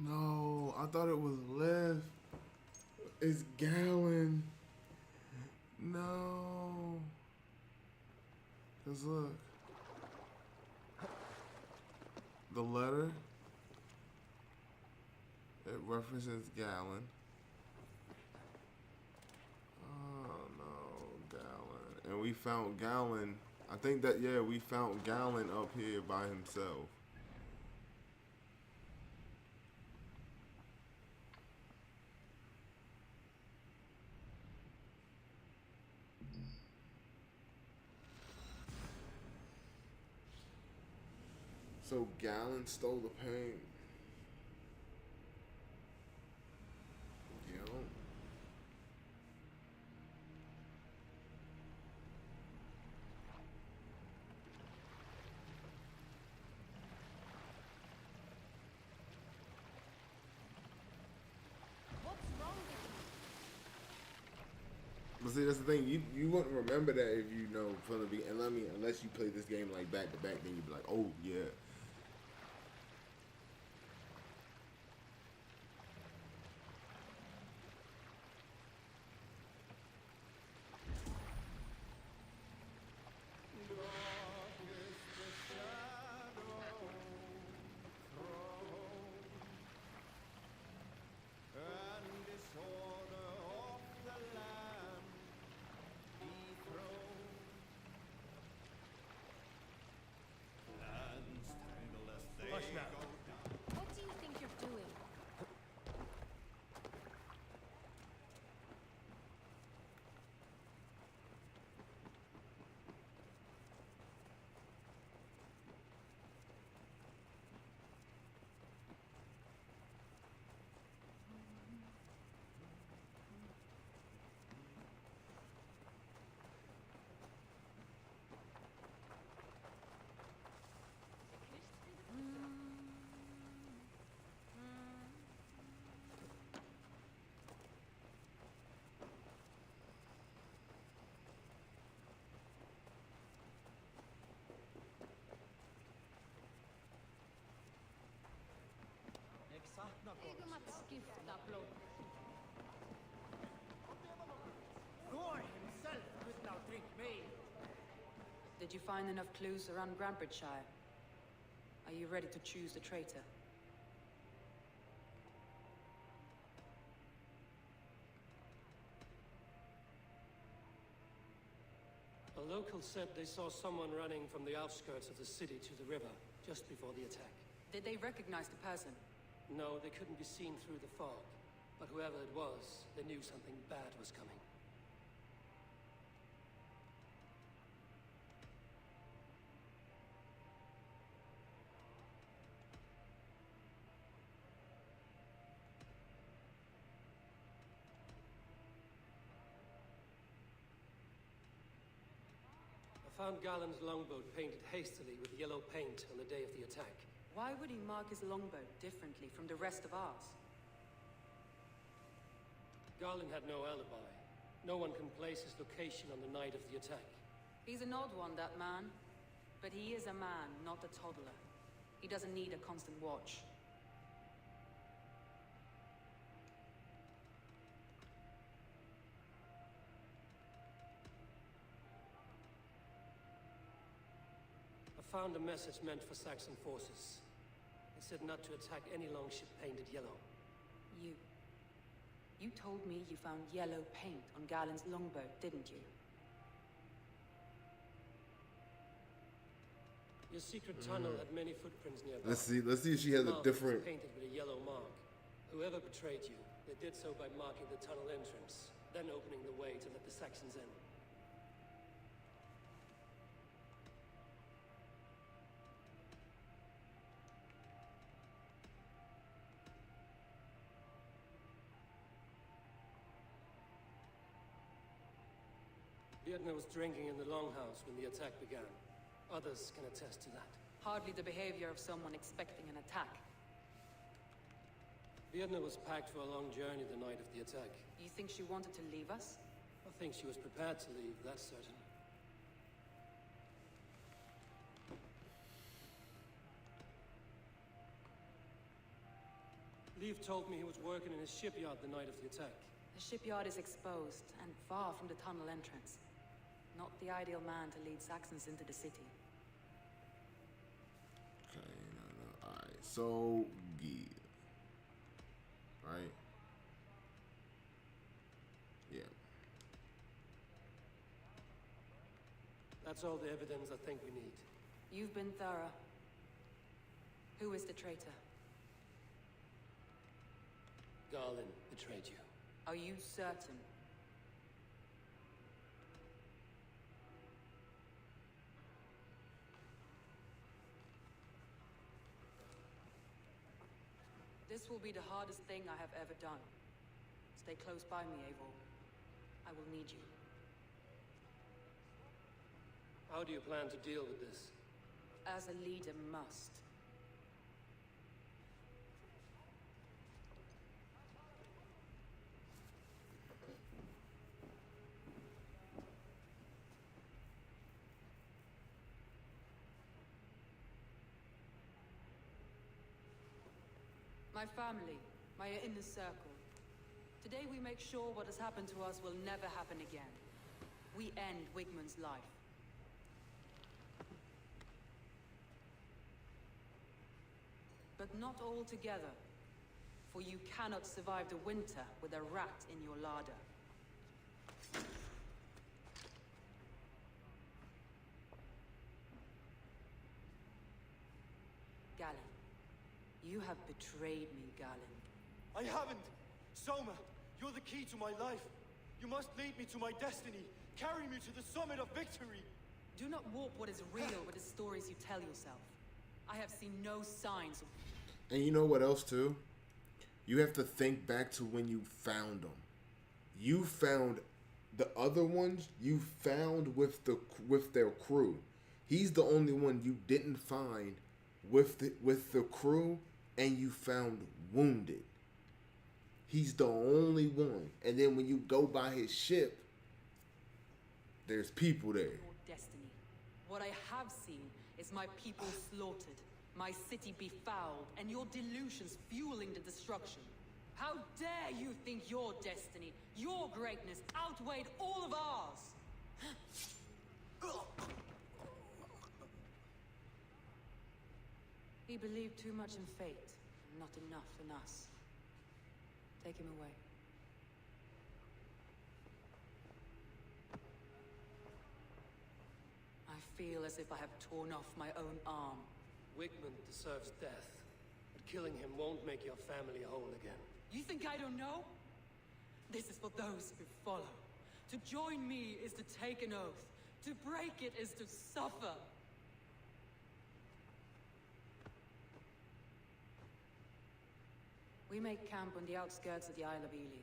No, I thought it was left. It's Gallon. No. Cause look. The letter. It references Gallon. Oh no, Gallon. And we found Gallon. I think that, yeah, we found Gallon up here by himself. So Gallon stole the paint. Yo. What's wrong with you? But see, that's the thing. You wouldn't remember that if you know from the beginning. Unless you play this game like back to back, then you'd be like, oh yeah. you find enough clues around Grantebridgescire? Are you ready to choose the traitor? A local said they saw someone running from the outskirts of the city to the river, just before the attack. Did they recognize the person? No, they couldn't be seen through the fog. But whoever it was, they knew something bad was coming. I found Galen's longboat painted hastily with yellow paint on the day of the attack. Why would he mark his longboat differently from the rest of ours? Galen had no alibi. No one can place his location on the night of the attack. He's an odd one, that man. But he is a man, not a toddler. He doesn't need a constant watch. I found a message meant for Saxon forces. It said not to attack any longship painted yellow. You told me you found yellow paint on Galen's longboat, didn't you? Your secret tunnel had many footprints nearby. Let's see if she has a different. Painted with a yellow mark. Whoever betrayed you, they did so by marking the tunnel entrance, then opening the way to let the Saxons in. Vietna was drinking in the longhouse when the attack began. Others can attest to that. Hardly the behavior of someone expecting an attack. Vietna was packed for a long journey the night of the attack. You think she wanted to leave us? I think she was prepared to leave, that's certain. Leaf told me he was working in his shipyard the night of the attack. The shipyard is exposed and far from the tunnel entrance. Not the ideal man to lead Saxons into the city. Okay, no. Alright, so Gee. Right? Yeah. That's all the evidence I think we need. You've been thorough. Who is the traitor? Galen betrayed you. Are you certain? This will be the hardest thing I have ever done. Stay close by me, Eivor. I will need you. How do you plan to deal with this? As a leader must. My family, my inner circle. Today we make sure what has happened to us will never happen again. We end Wigmund's life. But not all together, for you cannot survive the winter with a rat in your larder. Galen. You have betrayed me, Galen. I haven't! Soma, you're the key to my life. You must lead me to my destiny. Carry me to the summit of victory. Do not warp what is real with the stories you tell yourself. I have seen no signs of... And you know what else, too? You have to think back to when you found them. You found the other ones you found with their crew. He's the only one you didn't find with the crew, and you found wounded. He's the only one. And then when you go by his ship, there's people there. Your destiny. What I have seen is my people slaughtered, my city befouled, and your delusions fueling the destruction. How dare you think your destiny, your greatness, outweighed all of ours? He believed too much in fate, and not enough in us. Take him away. I feel as if I have torn off my own arm. Wigmund deserves death, but killing him won't make your family whole again. You think I don't know? This is for those who follow. To join me is to take an oath. To break it is to suffer. We make camp on the outskirts of the Isle of Ely.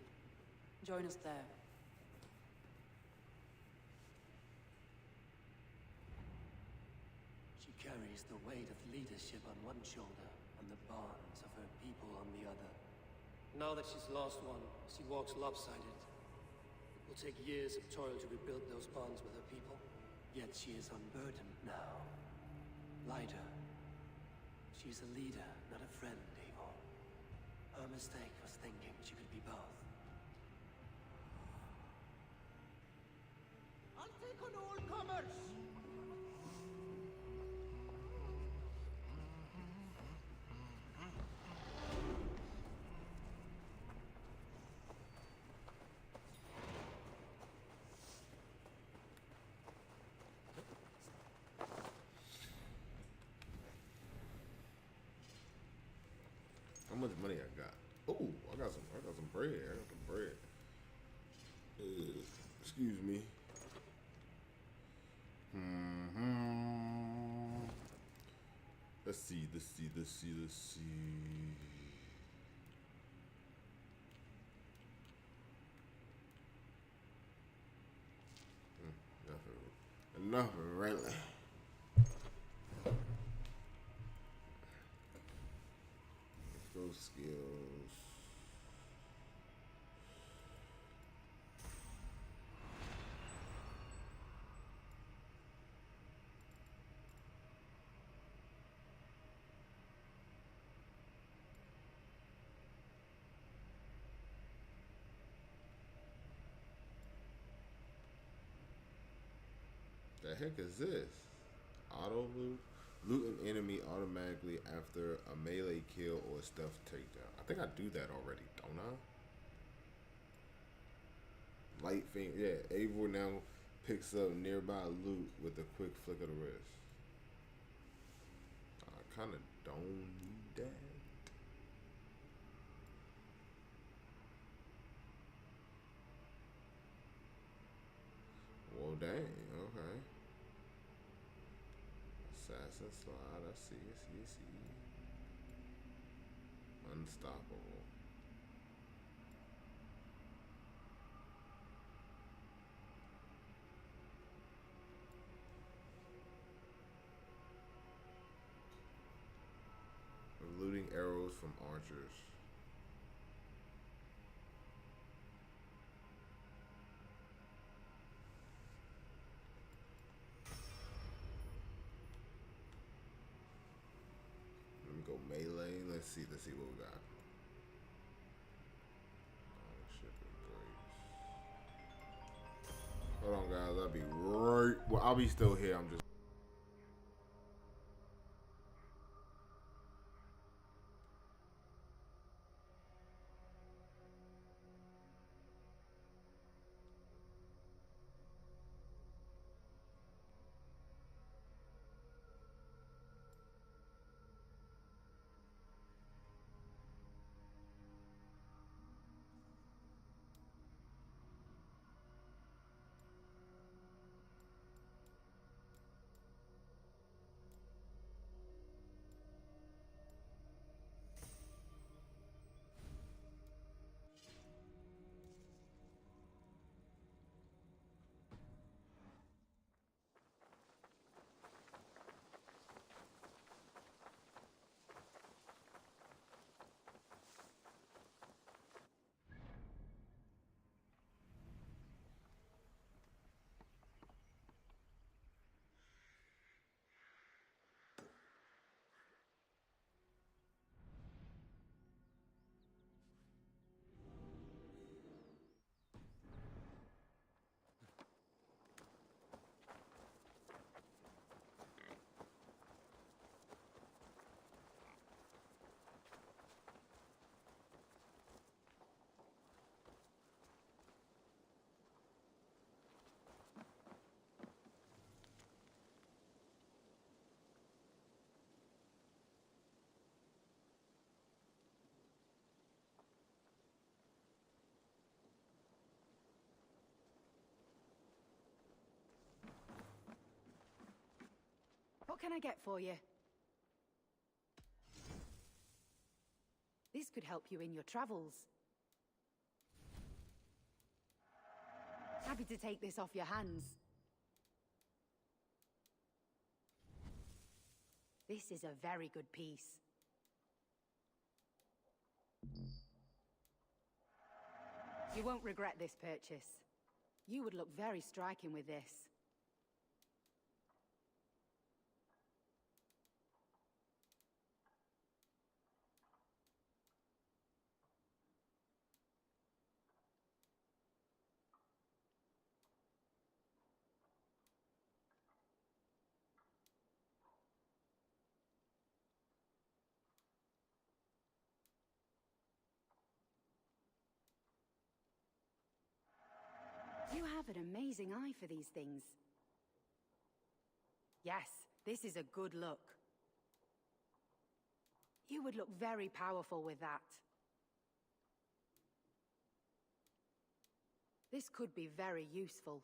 Join us there. She carries the weight of leadership on one shoulder and the bonds of her people on the other. Now that she's lost one, she walks lopsided. It will take years of toil to rebuild those bonds with her people. Yet she is unburdened now. Lighter. She's a leader, not a friend, Eivor. Her mistake was thinking she could be both. I'll take on all comers! How much money I got? Oh, I got some bread. I got some bread. Excuse me. Let's see. Enough, really. Let's go skills. The heck is this? Auto loot? Loot an enemy automatically after a melee kill or a stealth takedown. I think I do that already, don't I? Light finger. Yeah, Eivor now picks up nearby loot with a quick flick of the wrist. I kind of don't need that. Well, dang. Okay. Assassin slide. I see. Unstoppable. Looting arrows from archers. Let me go melee. Let's see what we got. Oh, shit, breaks. Hold on, guys. I'll be right. Well, I'll be still here. I'm just. can I get for you? This could help you in your travels. Happy to take this off your hands. This is a very good piece. You won't regret this purchase. You would look very striking with this. You have an amazing eye for these things. Yes, this is a good look. You would look very powerful with that. This could be very useful.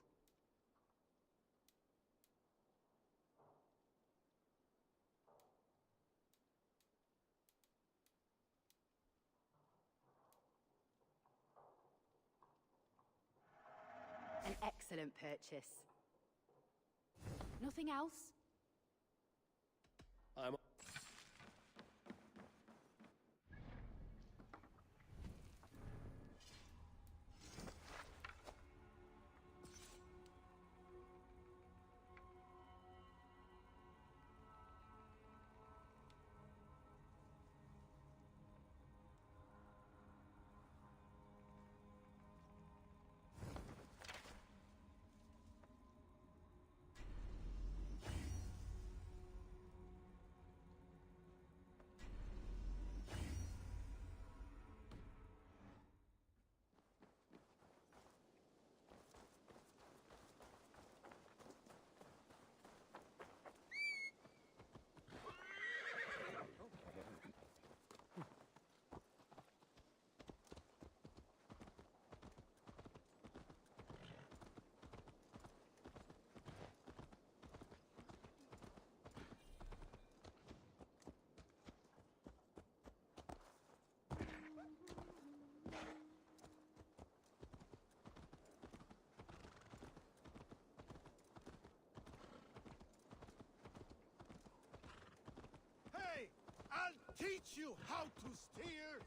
An excellent purchase. Nothing else? I'm... Hey! I'll teach you how to steer!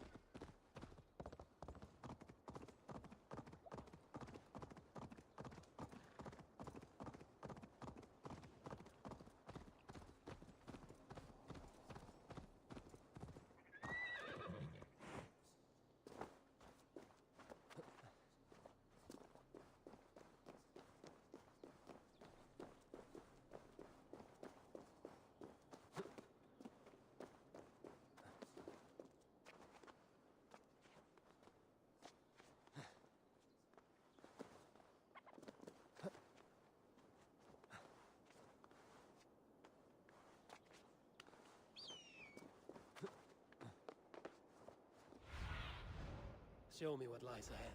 Show me what lies ahead.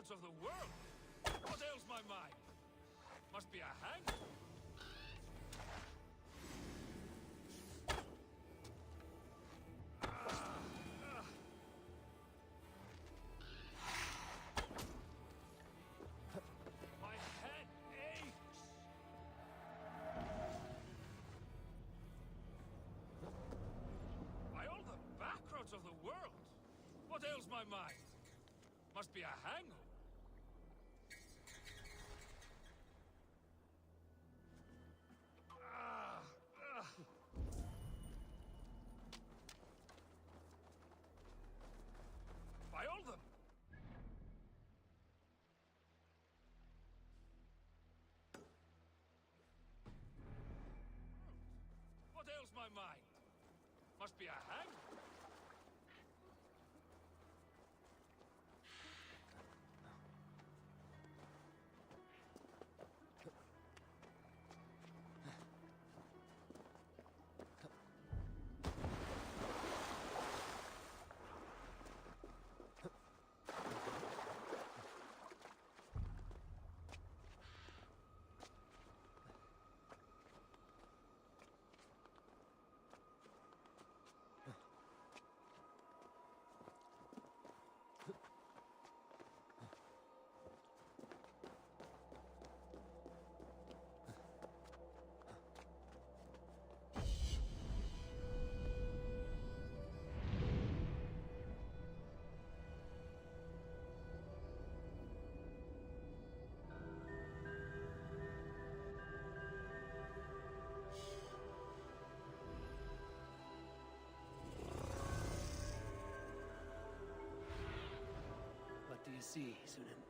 backroads of the world? What ails my mind? Must be a hang. My head aches. By all the backroads of the world, what ails my mind? Must be a hangover. By all the... What ails my mind? Must be a hangover. What do you see, Sunan?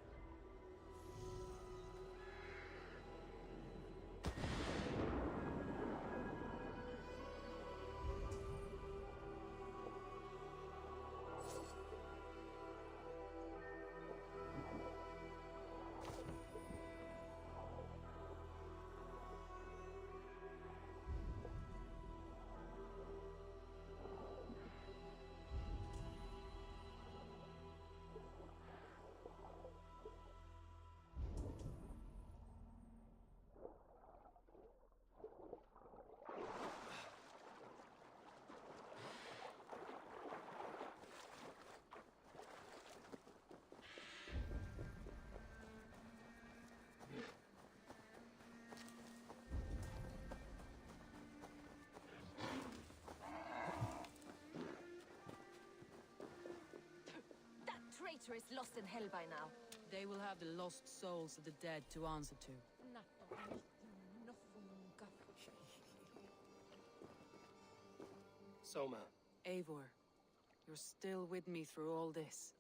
Traitor is lost in hell by now. They will have the lost souls of the dead to answer to. Soma. Eivor, you're still with me through all this.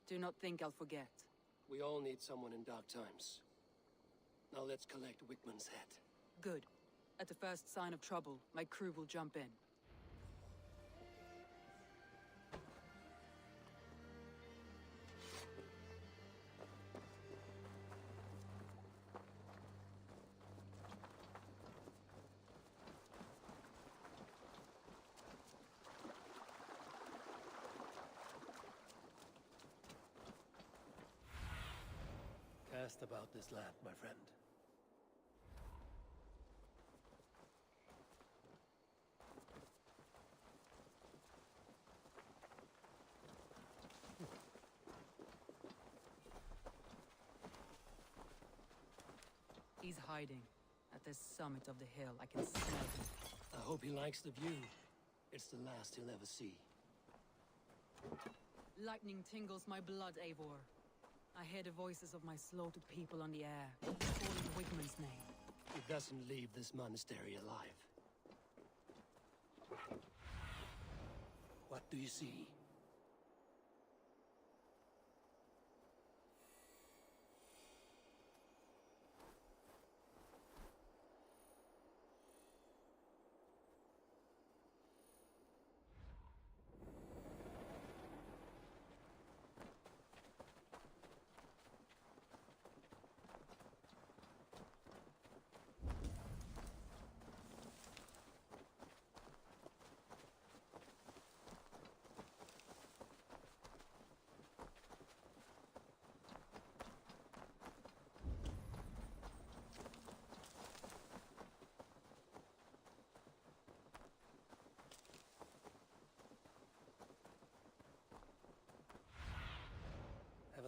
Do not think I'll forget. We all need someone in dark times. Now let's collect Wickman's head. Good. At the first sign of trouble, my crew will jump in. Cast about this land, my friend. He's hiding. At the summit of the hill, I can smell him. I hope he likes the view. It's the last he'll ever see. Lightning tingles my blood, Eivor. I hear the voices of my slaughtered people on the air, calling Wigman's name. He doesn't leave this monastery alive. What do you see?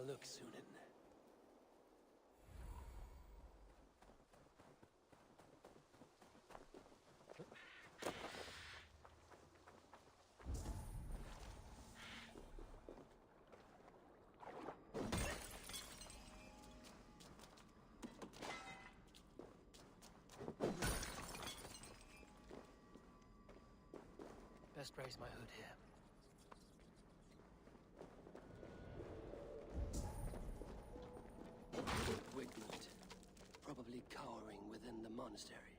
a look, Sunan. Best raise my hood here. Wigmund, probably cowering within the monastery.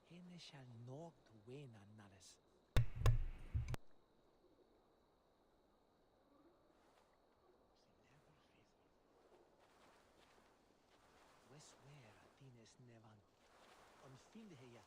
Henne shall nog wena nalles. Wesware Athines nevan. On filheja.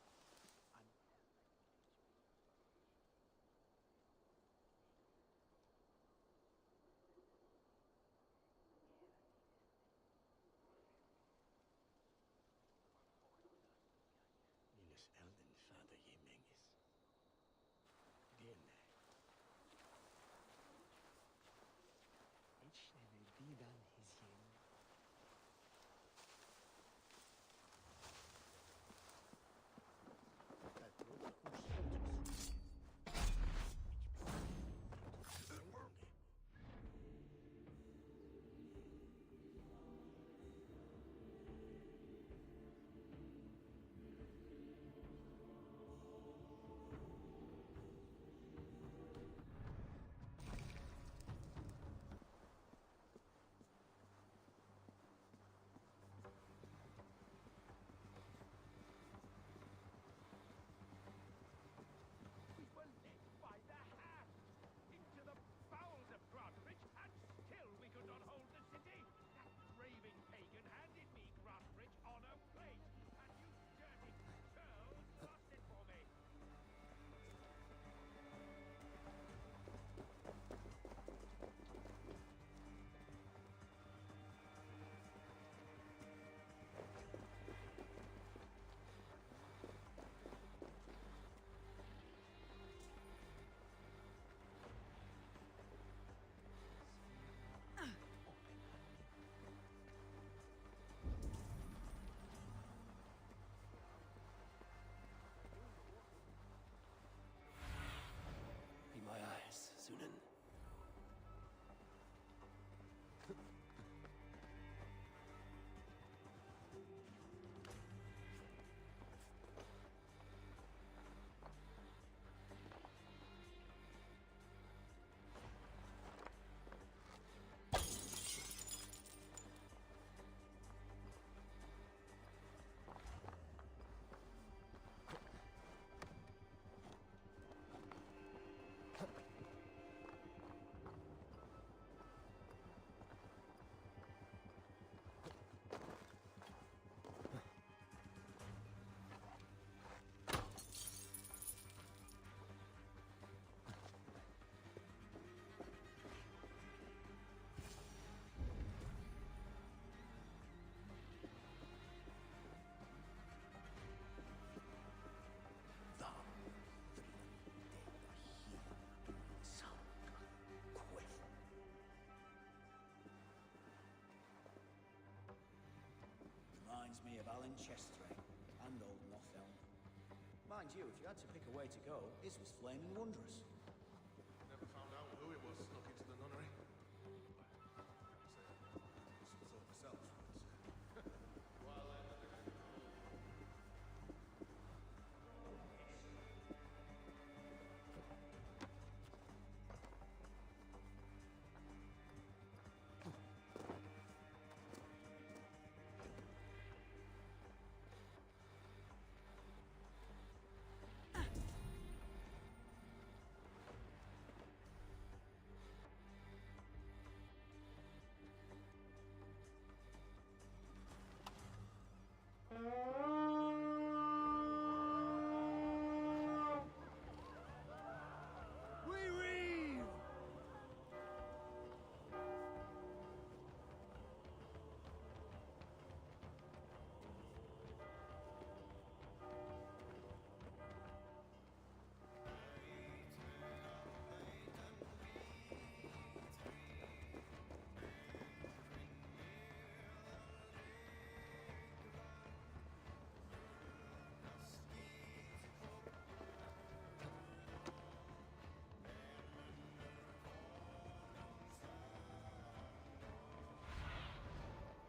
chest tray, and old Northelm. Mind you, if you had to pick a way to go, his was flaming wondrous. Never found out who it was snuck into the nunnery. Myself, but...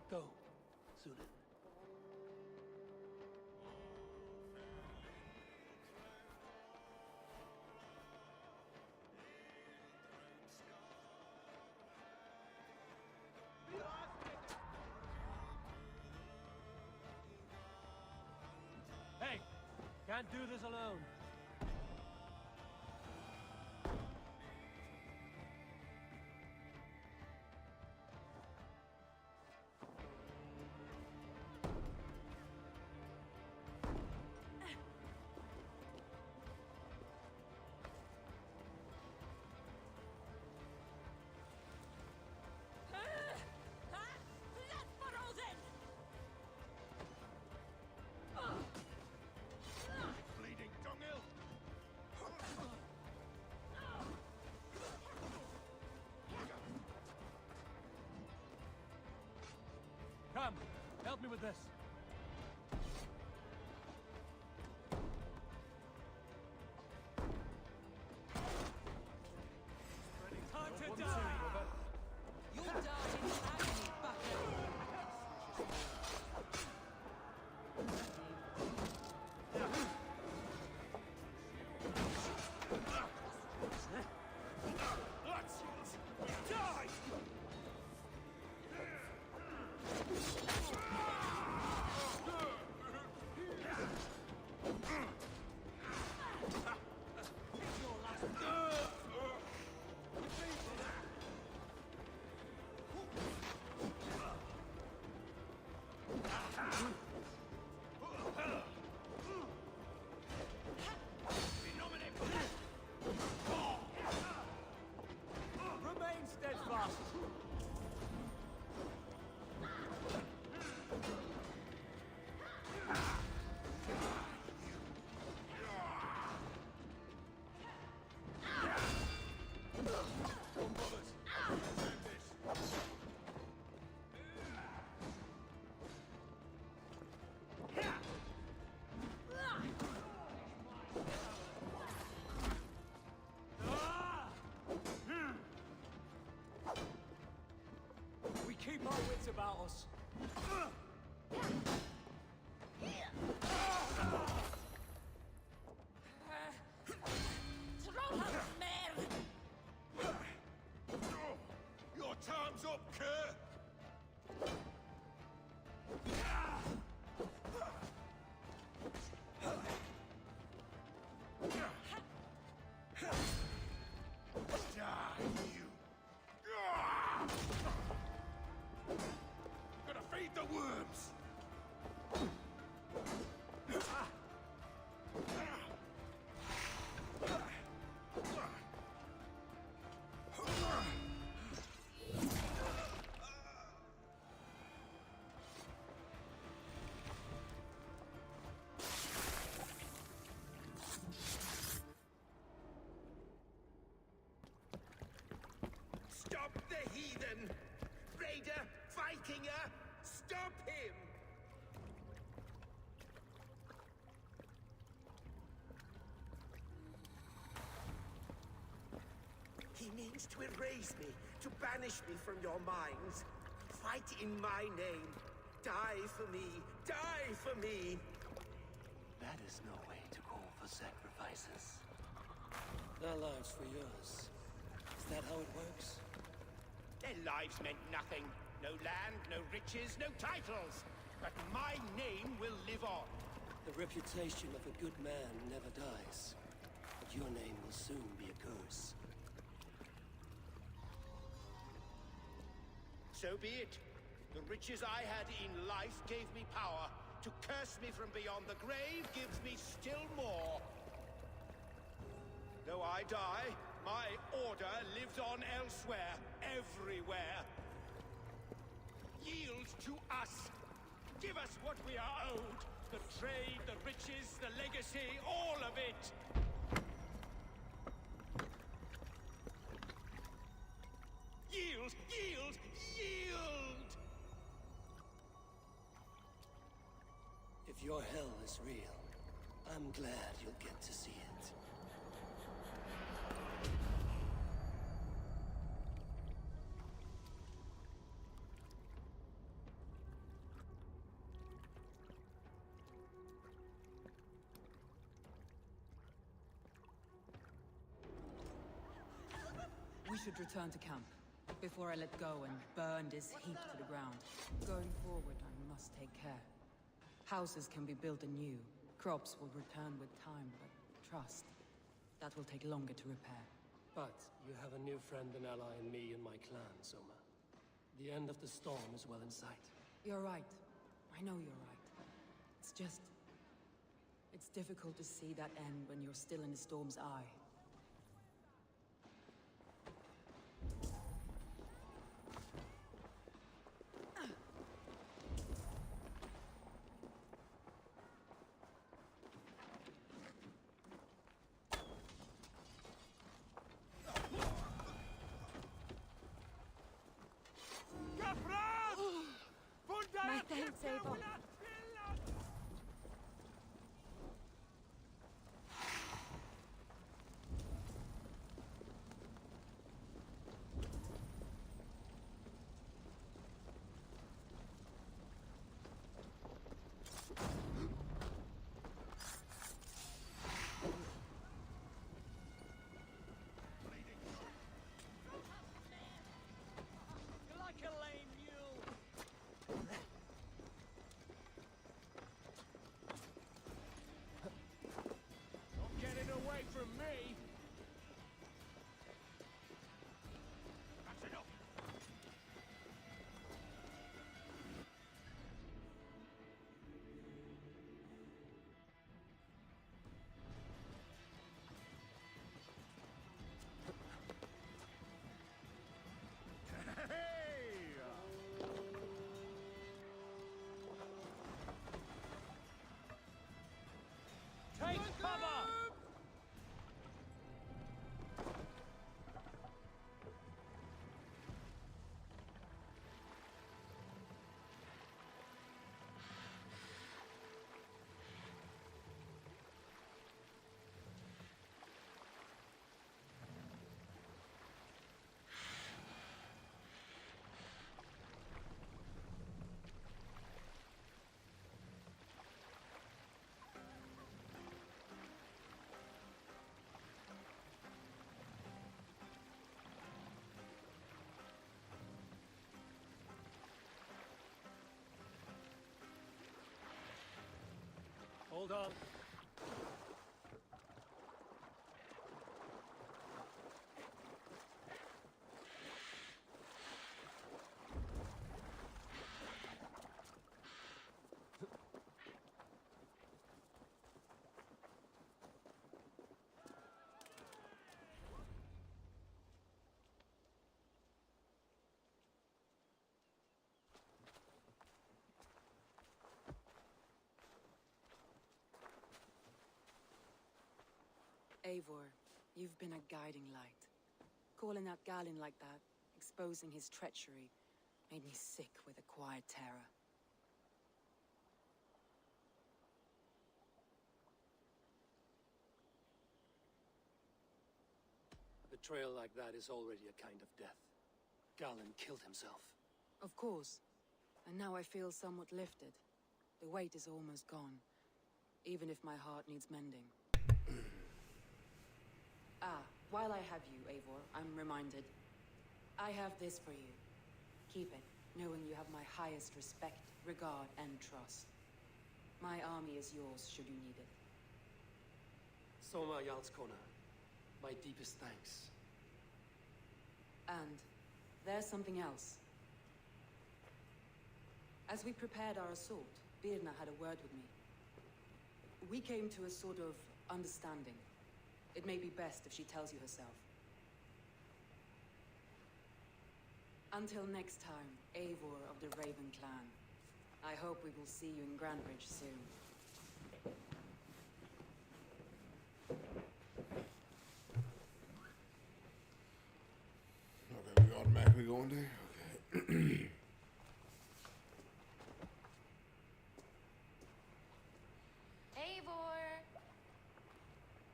Go, Sunan. Hey! Can't do this alone. Bleeding dunghill! Come, help me with this. Time to die! You'll die in agony, Bucko! Remain steadfast. We keep our wits about us. Your time's up, Kerr! Die, you! Gonna feed the worms! Stop the heathen! Raider! Vikinger! Stop him! means to erase me, to banish me from your minds. Fight in my name. Die for me. Die for me. That is no way to call for sacrifices. Their lives for yours. Is that how it works? Their lives meant nothing. No land, no riches, no titles. But my name will live on. The reputation of a good man never dies. But your name will soon be a curse. So be it. The riches I had in life gave me power. To curse me from beyond the grave gives me still more. Though I die, my order lives on elsewhere, everywhere. Yield to us. Give us what we are owed. The trade, the riches, the legacy, all of it. Yield! Yield! Yield! If your hell is real, I'm glad you'll get to see it. We should return to camp, before I let go and burn this heap to the ground. Going forward, I must take care. Houses can be built anew. Crops will return with time, but trust, that will take longer to repair. But you have a new friend and ally in me and my clan, Soma. The end of the storm is well in sight. You're right. I know you're right. It's just... it's difficult to see that end when you're still in the storm's eye. My thanks, Abel. From me! That's enough! Take cover! Hold on. Eivor, you've been a guiding light. Calling out Galin like that, exposing his treachery, made me sick with a quiet terror. The Betrayal like that is already a kind of death. Galen killed himself. Of course. And now I feel somewhat lifted. The weight is almost gone. Even if my heart needs mending. While I have you, Eivor, I'm reminded. I have this for you. Keep it, knowing you have my highest respect, regard, and trust. My army is yours, should you need it. Soma Jarlskona, my deepest thanks. And there's something else. As we prepared our assault, Birna had a word with me. We came to a sort of understanding. It may be best if she tells you herself. Until next time, Eivor of the Raven Clan. I hope we will see you in Grantebridge soon. Okay, we automatically going there? Okay.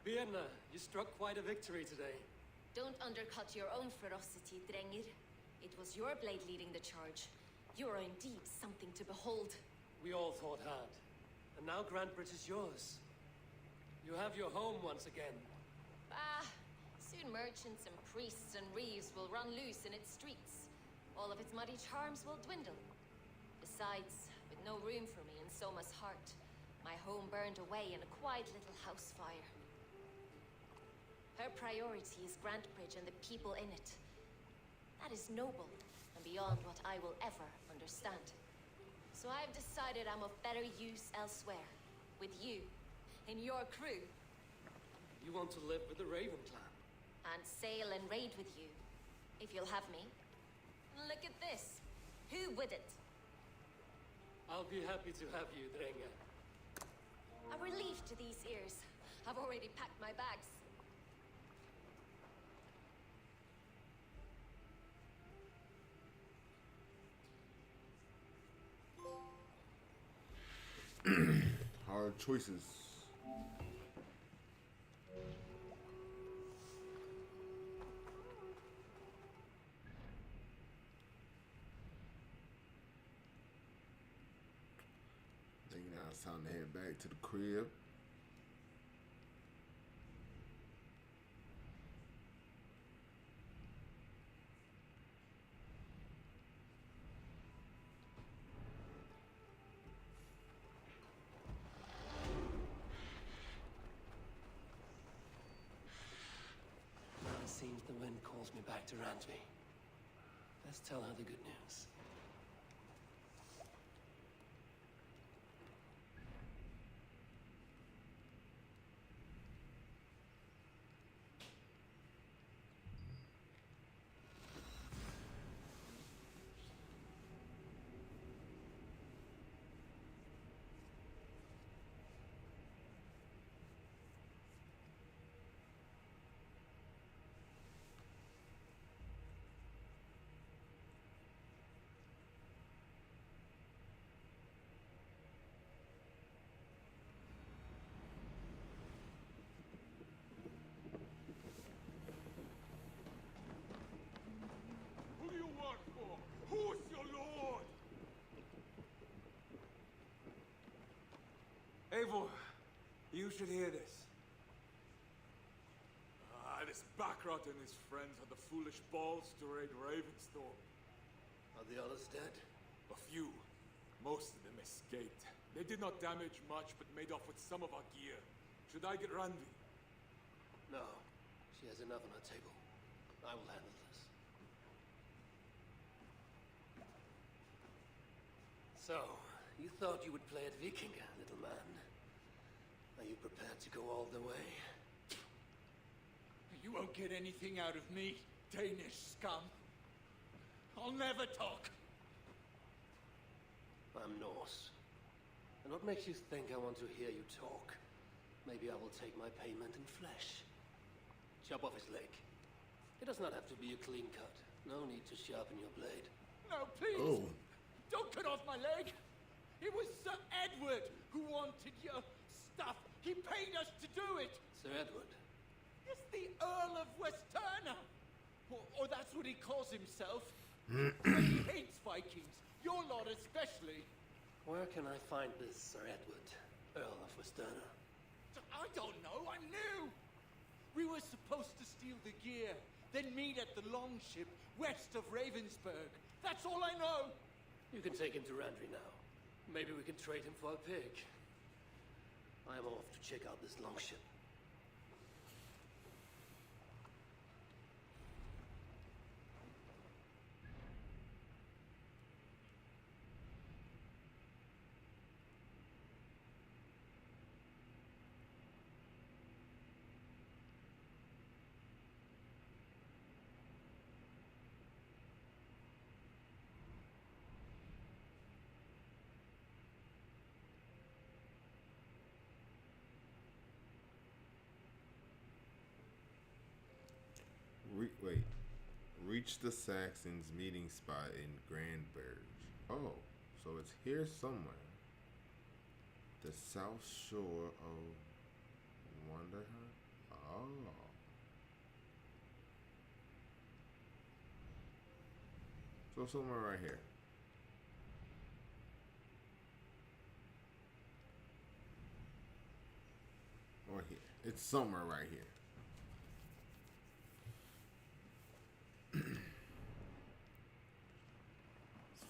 Birna, you struck quite a victory today. Don't undercut your own ferocity, Drengir. It was your blade leading the charge. You are indeed something to behold. We all thought hard. And now Grantebridge is yours. You have your home once again. Soon merchants and priests and reeves will run loose in its streets. All of its muddy charms will dwindle. Besides, with no room for me in Soma's heart, my home burned away in a quiet little house fire. Her priority is Grantebridge and the people in it. That is noble, and beyond what I will ever understand. So I've decided I'm of better use elsewhere. With you, in your crew. You want to live with the Raven Clan? And sail and raid with you, if you'll have me. Look at this. Who wouldn't? I'll be happy to have you, Drenge. A relief to these ears. I've already packed my bags. Hard choices. I think now it's time to head back to the crib. Seems the wind calls me back to Randvi. Let's tell her the good news. Who's your lord? Eivor, you should hear this. This Backrot and his friends had the foolish balls to raid Ravensthorpe. Are the others dead? A few. Most of them escaped. They did not damage much, but made off with some of our gear. Should I get Randvi? No. She has enough on her table. I will handle this. So, you thought you would play at Vikinga, little man. Are you prepared to go all the way? You won't get anything out of me, Danish scum. I'll never talk. I'm Norse. And what makes you think I want to hear you talk? Maybe I will take my payment in flesh. Chop off his leg. It does not have to be a clean cut. No need to sharpen your blade. No, please! Don't cut off my leg! It was Sir Edward who wanted your stuff. He paid us to do it! Sir Edward? Yes, The Earl of Westerna! Or that's what he calls himself. He hates Vikings, your lord especially. Where can I find this Sir Edward, Earl of Westerna? I don't know, I'm new! We were supposed to steal the gear, then meet at the longship west of Ravensburg. That's all I know! You can take him to Randry now. Maybe we can trade him for a pig. I am off to check out this longship. Wait. Reach the Saxons' meeting spot in Grantebridge. Oh, so it's here somewhere. The south shore of Wonderham? Oh. So somewhere right here. Or here. It's somewhere right here.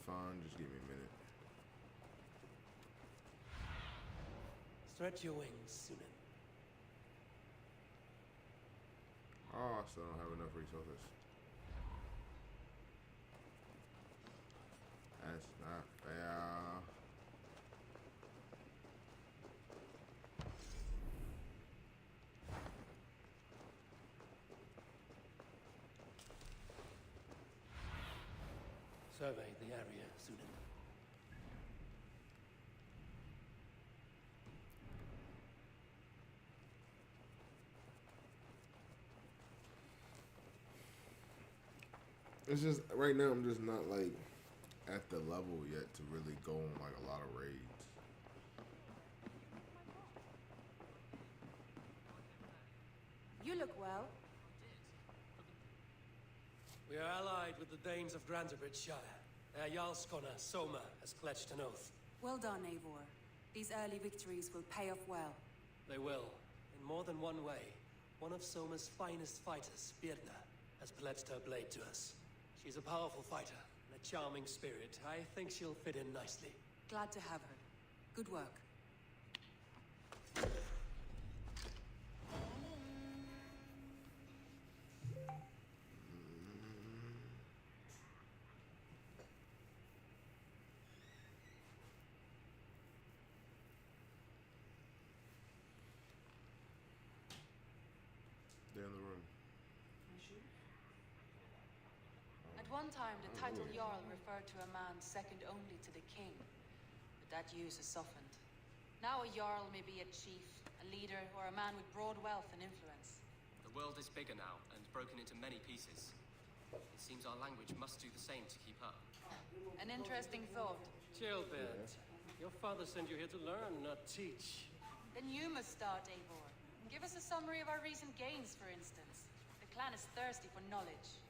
Fine, just give me a minute. Stretch your wings, Sunan. Oh, I still don't have enough resources. That's not fair. Survey the area, Sunan. It's just right now I'm just not like at the level yet to really go on like a lot of raids. You look well. We are allied with the Danes of Grantebridgescire. Their Jarlskona, Soma, has pledged an oath. Well done, Eivor. These early victories will pay off well. They will, in more than one way. One of Soma's finest fighters, Birna, has pledged her blade to us. She's a powerful fighter and a charming spirit. I think she'll fit in nicely. Glad to have her. Good work. They're in the room. At one time, the title Jarl referred to a man second only to the king, but that use has softened. Now a Jarl may be a chief, a leader, or a man with broad wealth and influence. The world is bigger now, and broken into many pieces. It seems our language must do the same to keep up. An interesting thought. Chill, Bert. Your father sent you here to learn, not teach. Then you must start, Eivor. Give us a summary of our recent gains, for instance. The clan is thirsty for knowledge.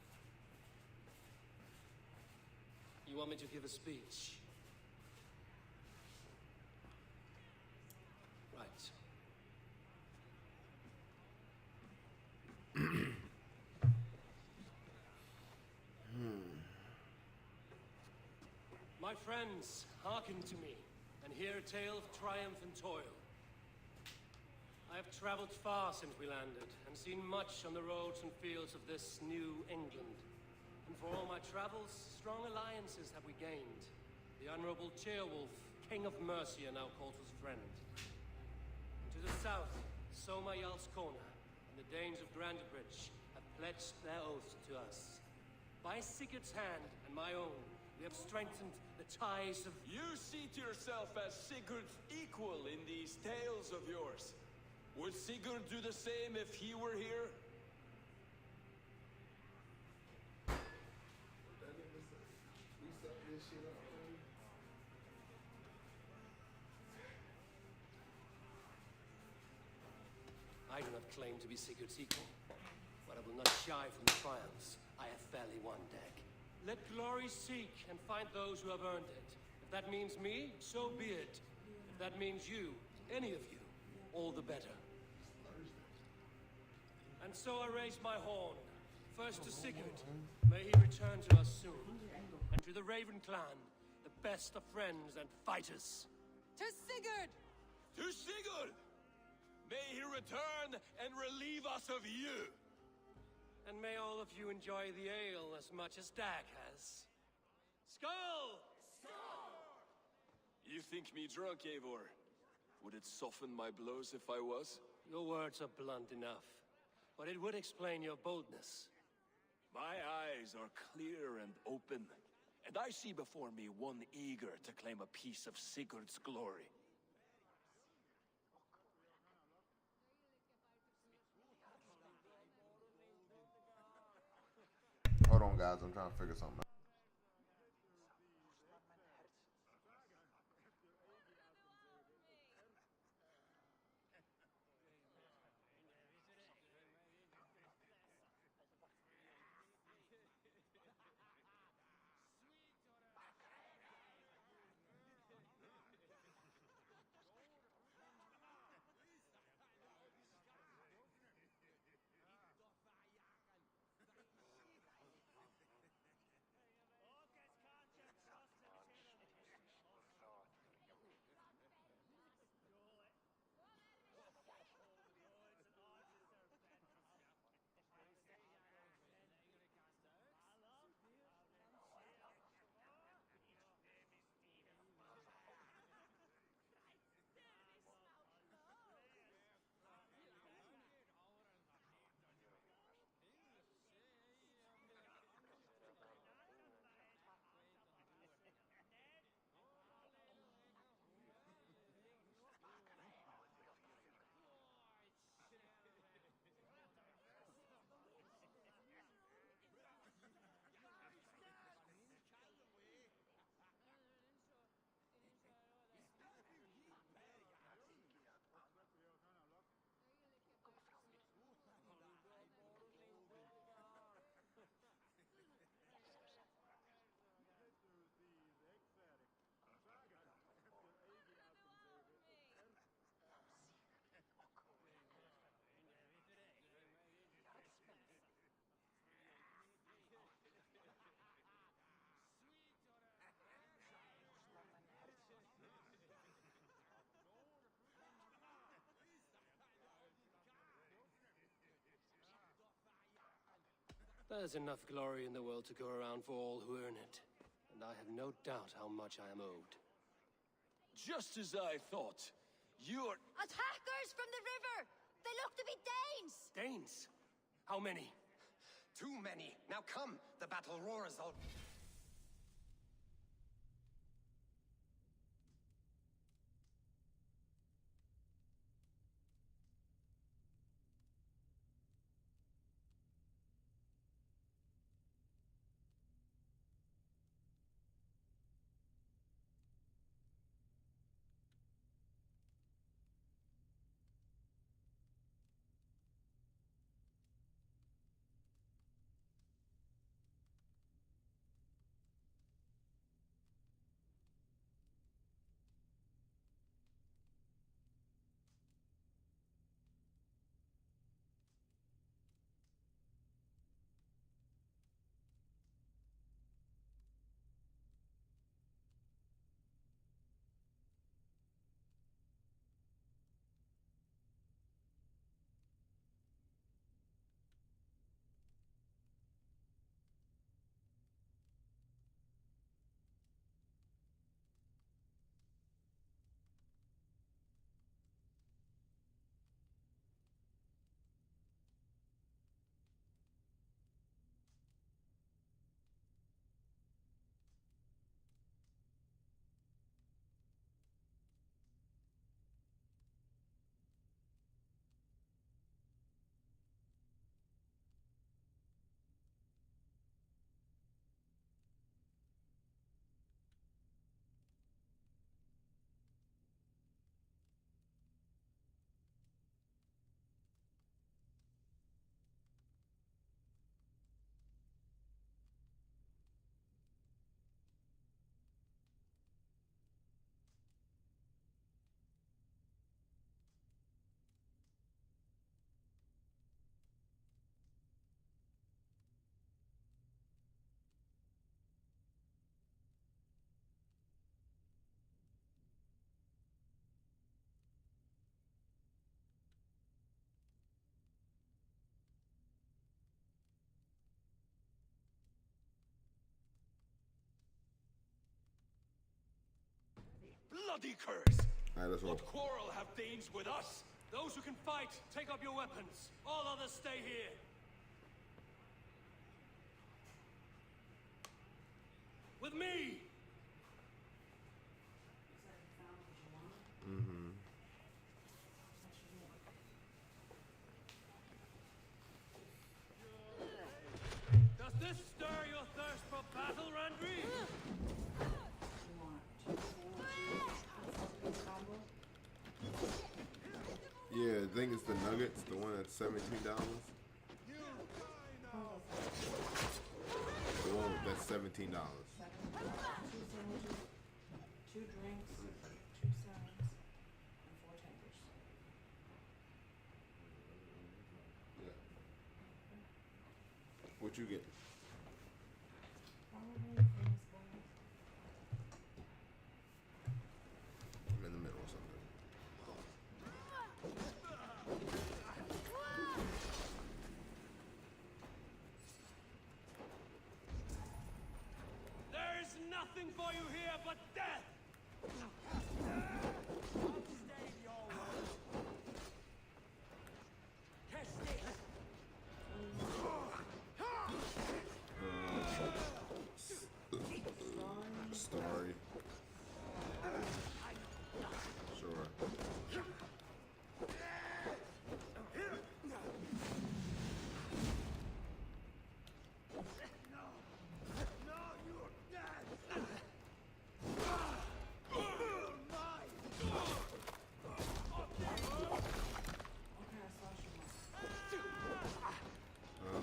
You want me to give a speech? Right. My friends, hearken to me, and hear a tale of triumph and toil. I have traveled far since we landed, and seen much on the roads and fields of this new England. And for all my travels, strong alliances have we gained. The Honorable Ceolwulf, King of Mercia, now calls us friend. And to the south, Soma Jarlskona and the Danes of Grantebridge have pledged their oath to us. By Sigurd's hand and my own, we have strengthened the ties of... You see to yourself as Sigurd's equal in these tales of yours. Would Sigurd do the same if he were here? I do not claim to be Sigurd's equal. but I will not shy from triumphs. I have fairly won deck. Let glory seek and find those who have earned it. If that means me, so be it. If that means you, any of you, all the better. And so I raise my horn. First to Sigurd. May he return to us soon. And to the Raven clan, the best of friends and fighters. To Sigurd! To Sigurd! May he return and relieve us of you! And may all of you enjoy the ale as much as Dag has. Skull! You think me drunk, Eivor? Would it soften my blows if I was? Your words are blunt enough, but it would explain your boldness. My eyes are clear and open, and I see before me one eager to claim a piece of Sigurd's glory. Hold on, guys. I'm trying to figure something out. There's enough glory in the world to go around for all who earn it. And I have no doubt how much I am owed. Just as I thought. You're... Attackers from the river! They look to be Danes! Danes? How many? Too many. Now come, the battle roars out. bloody curse! Alright, let's roll. What quarrel have Danes with us? Those who can fight, take up your weapons. All others stay here. With me! Mm-hmm. Does this stir your thirst for battle, Randri? Yeah, I think it's the nuggets, the one that's $17. The one that's $17. 2 sandwiches, 2 drinks, 2 salads, and 4 tenders. What you get? Probably famous boys. I'm in the middle or something. There is nothing for you here but death! Story. Sure.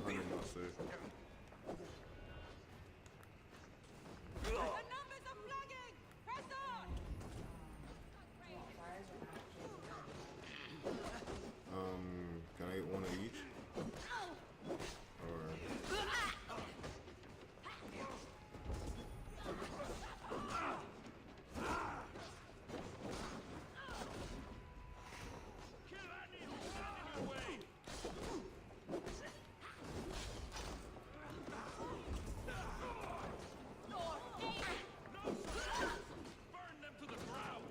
Honey mustard. Can I get one of each? Or Burn them to the ground!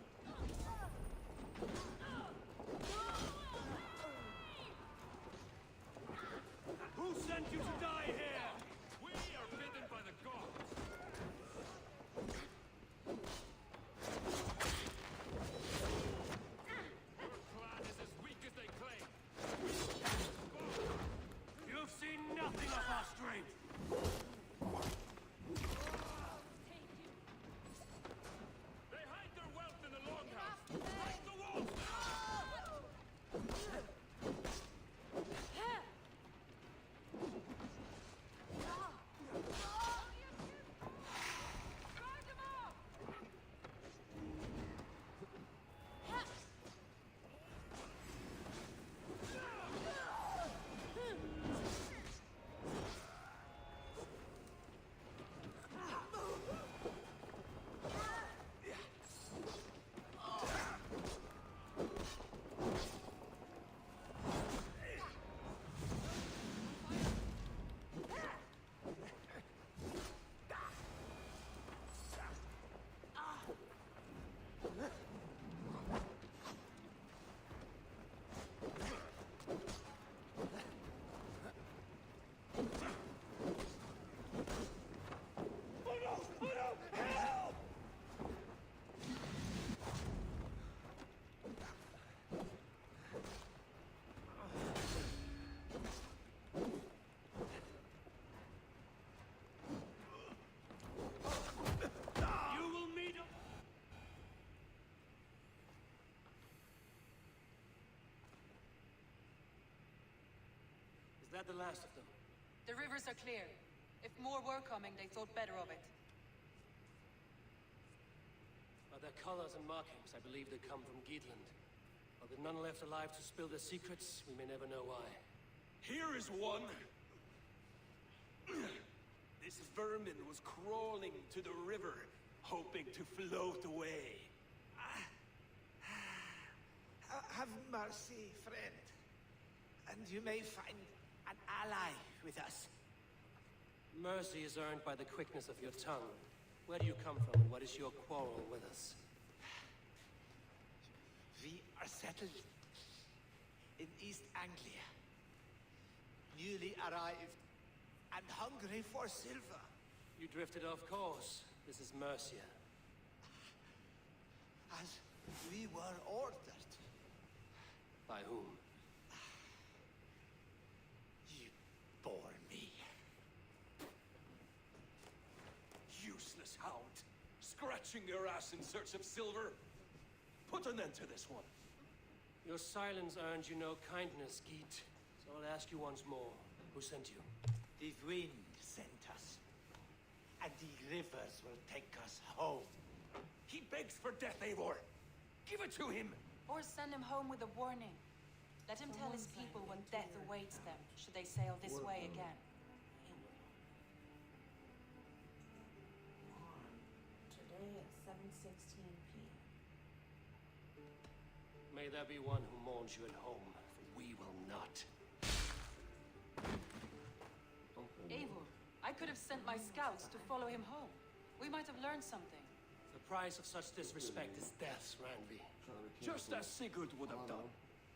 Who sent you to die here? We are bidden by the gods. Your clan is as weak as they claim. You've seen nothing of our strength. They hide their wealth in the longhouse. Break the walls Is that the last of them? The rivers are clear. If more were coming, they thought better of it. By their colors and markings, I believe they come from Geedland. But with none left alive to spill their secrets, we may never know why. Here is one. This vermin was crawling to the river, hoping to float away. Have mercy, friend. And you may find an ally with us. Mercy is earned by the quickness of your tongue. Where do you come from, and what is your quarrel with us? are settled in East Anglia. Newly arrived and hungry for silver. You drifted off course. This is Mercia. As we were ordered. By whom? You bore me. Useless hound. Scratching your ass in search of silver. Put an end to this one. Your silence earned you no kindness, Geet. So I'll ask you once more. Who sent you? The wind sent us. And the rivers will take us home. He begs for death, Eivor. Give it to him. Or send him home with a warning. Let him tell his people what death awaits them should they sail this way again. Today at 7:16 p.m. May there be one who mourns you at home, for we will not. Eivor, I could have sent my scouts to follow him home. We might have learned something. The price of such disrespect is death, Randvi. Just as Sigurd would have done.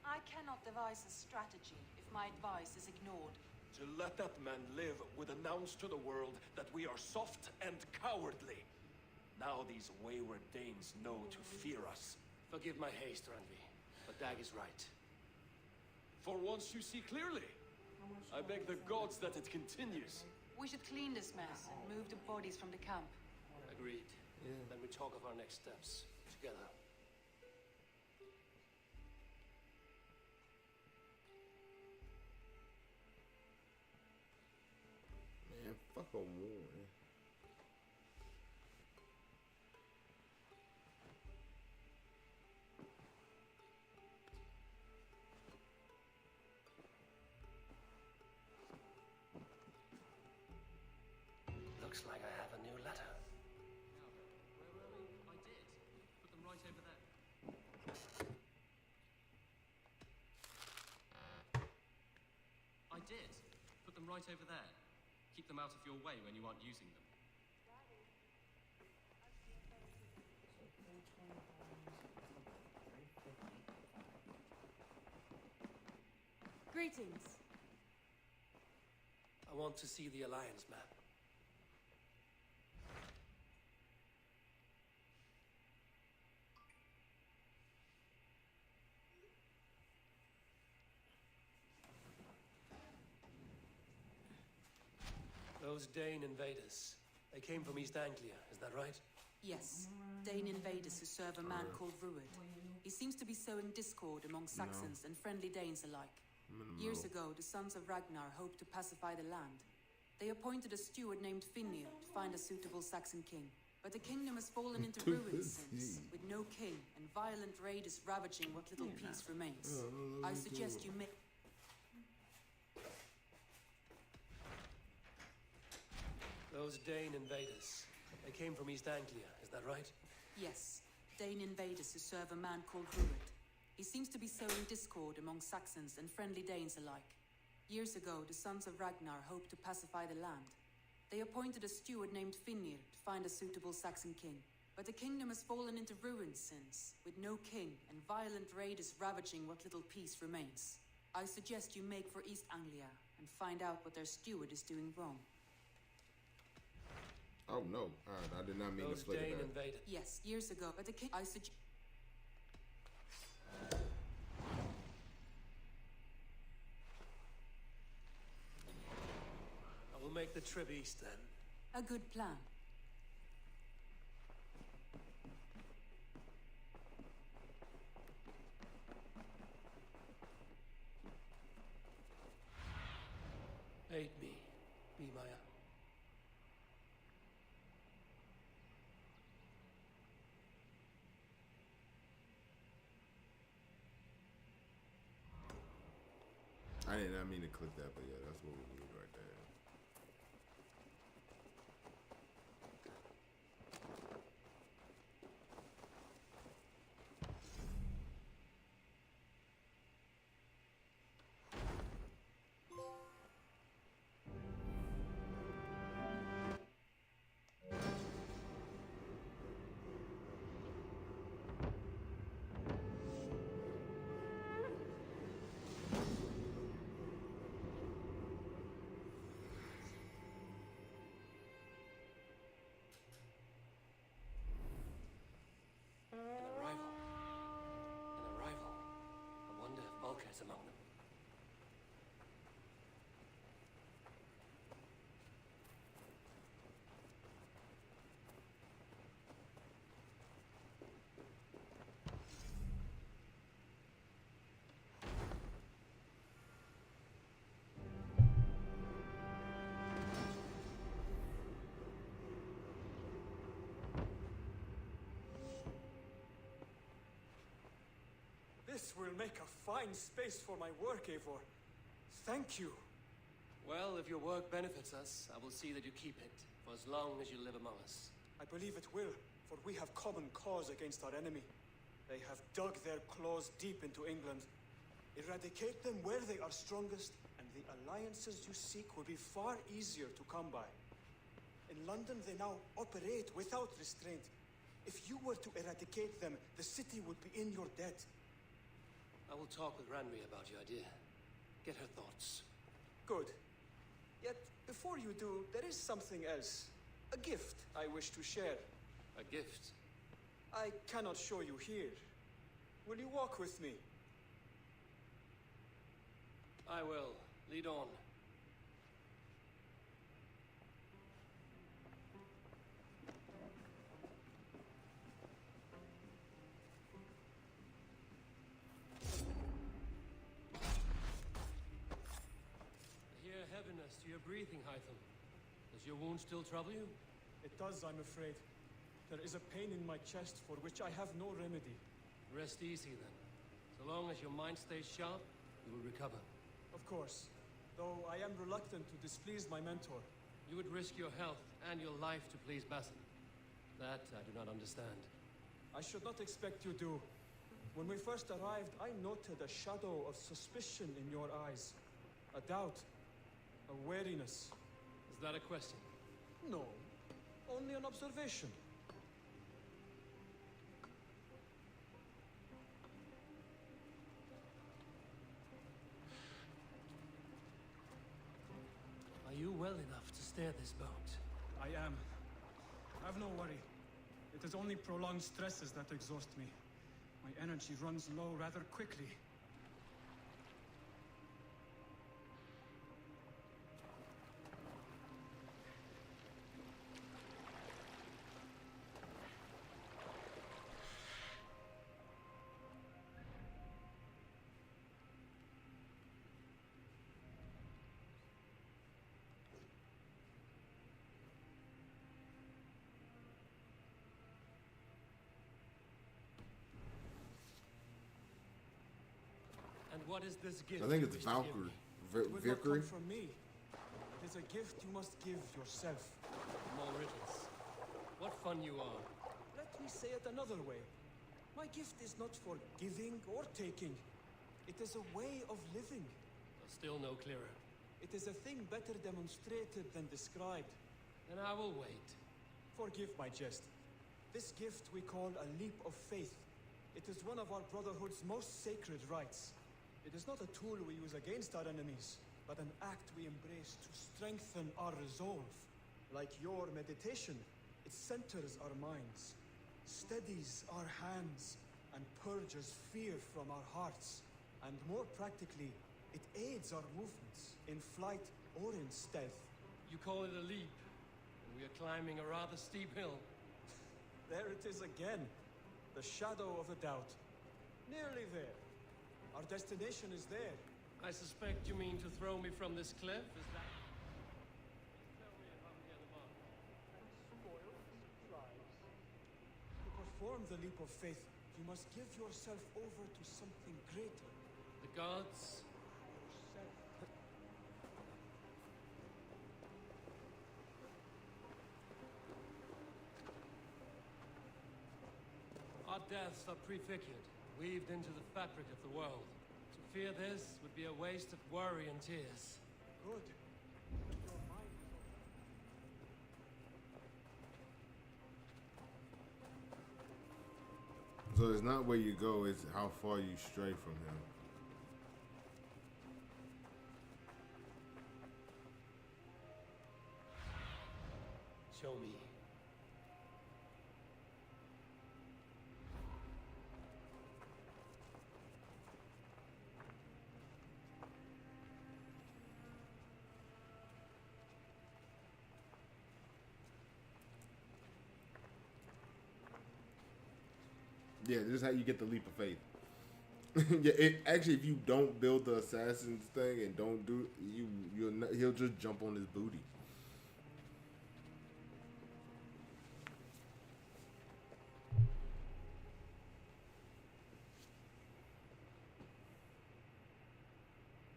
I cannot devise a strategy if my advice is ignored. To let that man live would announce to the world that we are soft and cowardly. Now these wayward Danes know to fear us. Forgive my haste, Randvi, but Dag is right. For once you see clearly. I beg the gods that it continues. We should clean this mess and move the bodies from the camp. Agreed. Then we talk of our next steps together. Man, fuck a war. Looks like I have a new letter. Where were we? I did. Put them right over there. I did. Put them right over there. Keep them out of your way when you aren't using them. Greetings. I want to see the Alliance map. Those Dane invaders, they came from East Anglia, is that right? Yes, Dane invaders who serve a man called Ruud. He seems to be sowing discord among Saxons and friendly Danes alike. Years ago, the sons of Ragnar hoped to pacify the land. They appointed a steward named Finnir to find a suitable Saxon king. But the kingdom has fallen into ruins since, with no king and violent raiders ravaging what little peace remains. I suggest you make... Those Dane invaders, they came from East Anglia, is that right? Yes, Dane invaders who serve a man called Ruud. He seems to be sowing discord among Saxons and friendly Danes alike. Years ago, the sons of Ragnar hoped to pacify the land. They appointed a steward named Finnir to find a suitable Saxon king. But the kingdom has fallen into ruins since, with no king and violent raiders ravaging what little peace remains. I suggest you make for East Anglia and find out what their steward is doing wrong. Oh no, I did not mean to flick it back. Yes, years ago, but the king... I suggest... I will make the trip east then. A good plan. Aid me, be my... I did not mean to click that, but yeah, that's what we need right there. This will make a fine space for my work, Eivor. Thank you. Well, if your work benefits us, I will see that you keep it, for as long as you live among us. I believe it will, for we have common cause against our enemy. They have dug their claws deep into England. Eradicate them where they are strongest, and the alliances you seek will be far easier to come by. In London, they now operate without restraint. If you were to eradicate them, the city would be in your debt. I will talk with Ranri about your idea. Get her thoughts. Good. Yet, before you do, there is something else. A gift I wish to share. A gift? I cannot show you here. Will you walk with me? I will. Lead on. I hear heaviness to your breathing, Hytham. Does your wound still trouble you? It does, I'm afraid. There is a pain in my chest for which I have no remedy. Rest easy, then. So long as your mind stays sharp, you will recover. Of course. Though I am reluctant to displease my mentor. You would risk your health and your life to please Basin. That I do not understand. I should not expect you do. When we first arrived, I noted a shadow of suspicion in your eyes. A doubt. A wariness. Is that a question? No. Only an observation. Are you well enough to steer this boat? I am. Have no worry. It is only prolonged stresses that exhaust me. My energy runs low rather quickly. And what is this gift? I think you it's wish to give Valkyrie. me? It will not come from me. It is a gift you must give yourself. More riddles. What fun you are. Let me say it another way. My gift is not for giving or taking. It is a way of living. Still no clearer. It is a thing better demonstrated than described. Then I will wait. Forgive my jest. This gift we call a leap of faith. It is one of our Brotherhood's most sacred rites. It is not a tool we use against our enemies, but an act we embrace to strengthen our resolve. Like your meditation, it centers our minds, steadies our hands, and purges fear from our hearts. And more practically, it aids our movements, in flight or in stealth. You call it a leap, and we are climbing a rather steep hill. There it is again, the shadow of a doubt. Nearly there. Our destination is there. I suspect you mean to throw me from this cliff, is that? To perform the leap of faith, you must give yourself over to something greater. The gods? Our deaths are prefigured, weaved into the fabric of the world. To fear this would be a waste of worry and tears. Good. Your mind is open. So it's not where you go, it's how far you stray from him. Show me. Yeah, this is how you get the leap of faith. Yeah, actually, if you don't build the assassin's thing and don't do he'll just jump on his booty.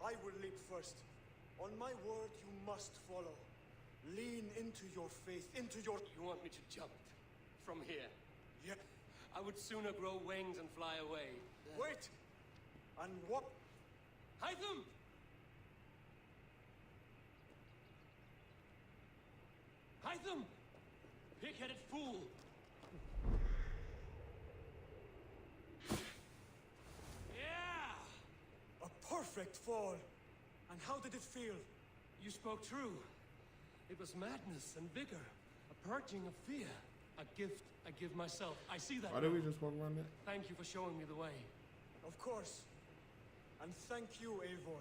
I will leap first. On my word, you must follow. Lean into your faith, into your... You want me to jump? From here? Yeah. I would sooner grow wings and fly away. Wait! And what? Hytham! Hytham! Pig-headed fool! Yeah! A perfect fall! And how did it feel? You spoke true. It was madness and vigor. A purging of fear. A gift I give myself. I see that. Why did we just walk around that? Thank you for showing me the way. Of course. And thank you, Eivor,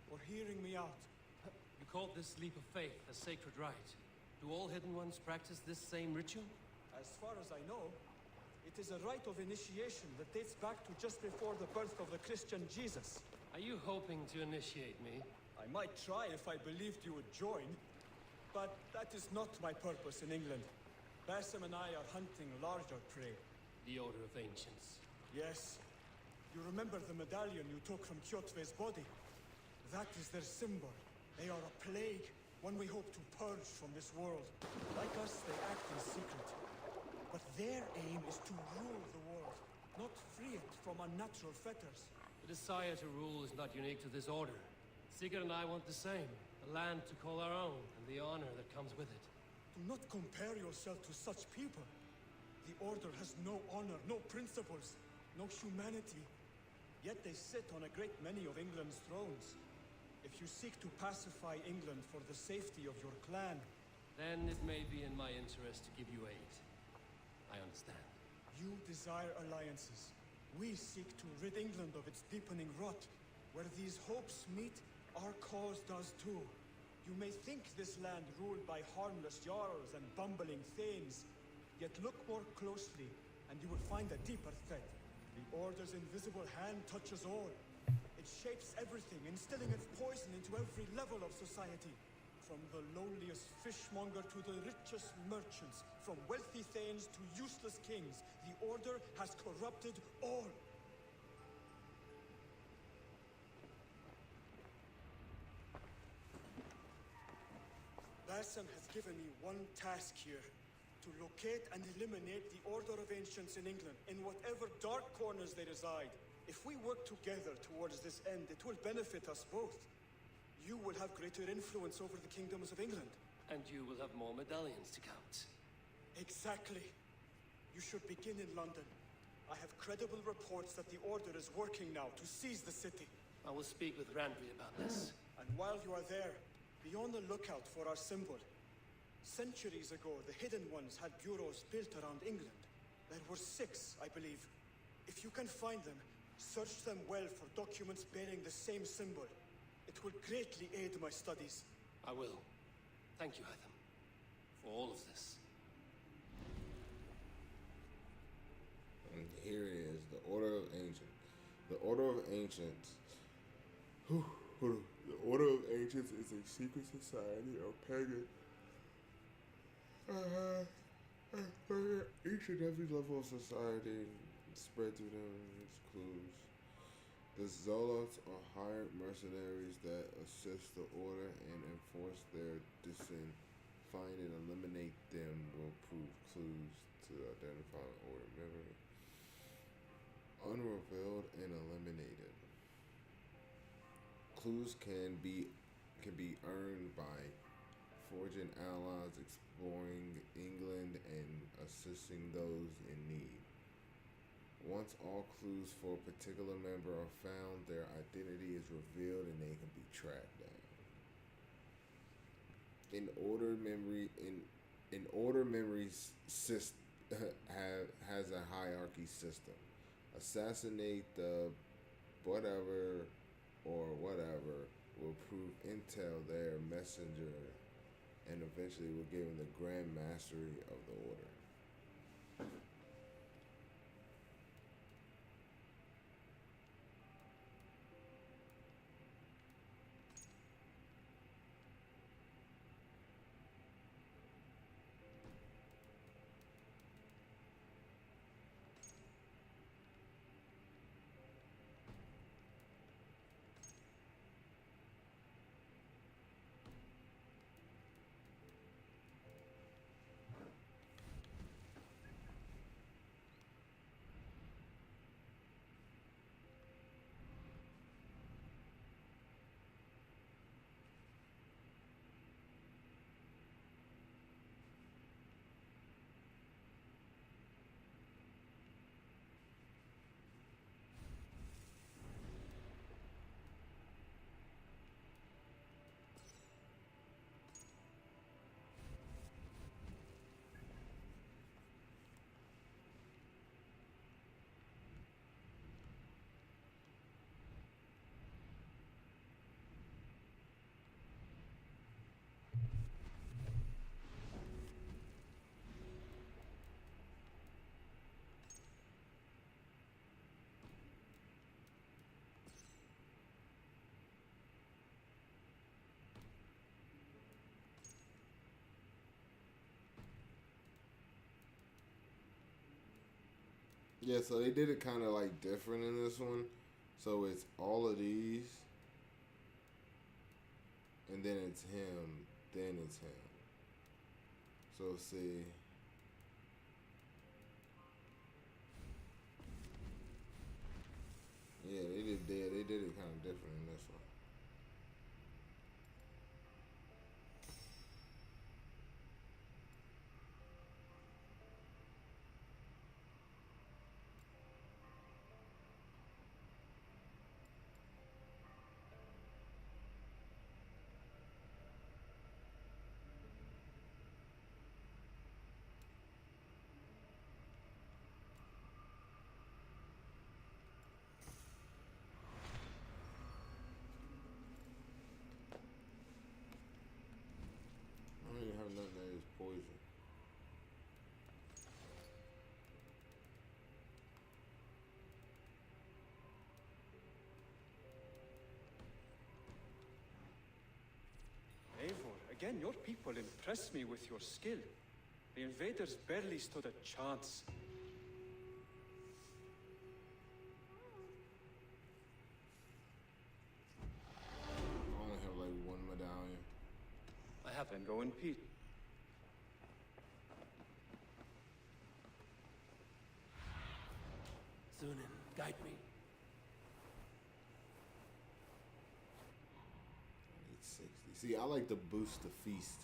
for hearing me out. You called this leap of faith a sacred rite. Do all Hidden Ones practice this same ritual? As far as I know, it is a rite of initiation that dates back to just before the birth of the Christian Jesus. Are you hoping to initiate me? I might try if I believed you would join, but that is not my purpose in England. Basim and I are hunting larger prey. The Order of Ancients. Yes. You remember the medallion you took from Kjotve's body? That is their symbol. They are a plague, one we hope to purge from this world. Like us, they act in secret. But their aim is to rule the world, not free it from unnatural fetters. The desire to rule is not unique to this order. Sigurd and I want the same. A land to call our own, and the honor that comes with it. Do not compare yourself to such people. The Order has no honor, no principles, no humanity. Yet they sit on a great many of England's thrones. If you seek to pacify England for the safety of your clan... Then it may be in my interest to give you aid. I understand. You desire alliances. We seek to rid England of its deepening rot. Where these hopes meet, our cause does too. You may think this land ruled by harmless jarls and bumbling thanes. Yet look more closely, and you will find a deeper threat. The Order's invisible hand touches all. It shapes everything, instilling its poison into every level of society. From the lowliest fishmonger to the richest merchants, from wealthy thanes to useless kings, the Order has corrupted all. Basim has given me one task here. To locate and eliminate the Order of Ancients in England, in whatever dark corners they reside. If we work together towards this end, it will benefit us both. You will have greater influence over the kingdoms of England. And you will have more medallions to count. Exactly. You should begin in London. I have credible reports that the Order is working now to seize the city. I will speak with Randvi about this. And while you are there, be on the lookout for our symbol. Centuries ago, the Hidden Ones had bureaus built around England. There were 6, I believe. If you can find them, search them well for documents bearing the same symbol. It will greatly aid my studies. I will. Thank you, Hytham, for all of this. And here it is, the Order of Ancients. The Order of Ancients. The Order of Ancients is a secret society of pagan. Each and every level of society spread through them its clues. The Zolots are hired mercenaries that assist the Order and enforce their dissent. Find and eliminate them will prove clues to identify an Order member. Unrevealed and eliminated. Clues can be earned by forging allies, exploring England, and assisting those in need. Once all clues for a particular member are found, their identity is revealed and they can be tracked down. An order memory has a hierarchy system. Assassinate the whatever or whatever will prove intel their messenger and eventually will give him the grand mastery of the Order. Yeah, so they did it kind of like different in this one. So it's all of these, and then it's him, then it's him. So see. Yeah, they did it kind of different in this one. I don't even have nothing that is poison. Eivor, again, your people impress me with your skill. The invaders barely stood a chance. I only have like one medallion. I have then go in peace. Zunin, guide me. I need 60. See, I like to boost the feast.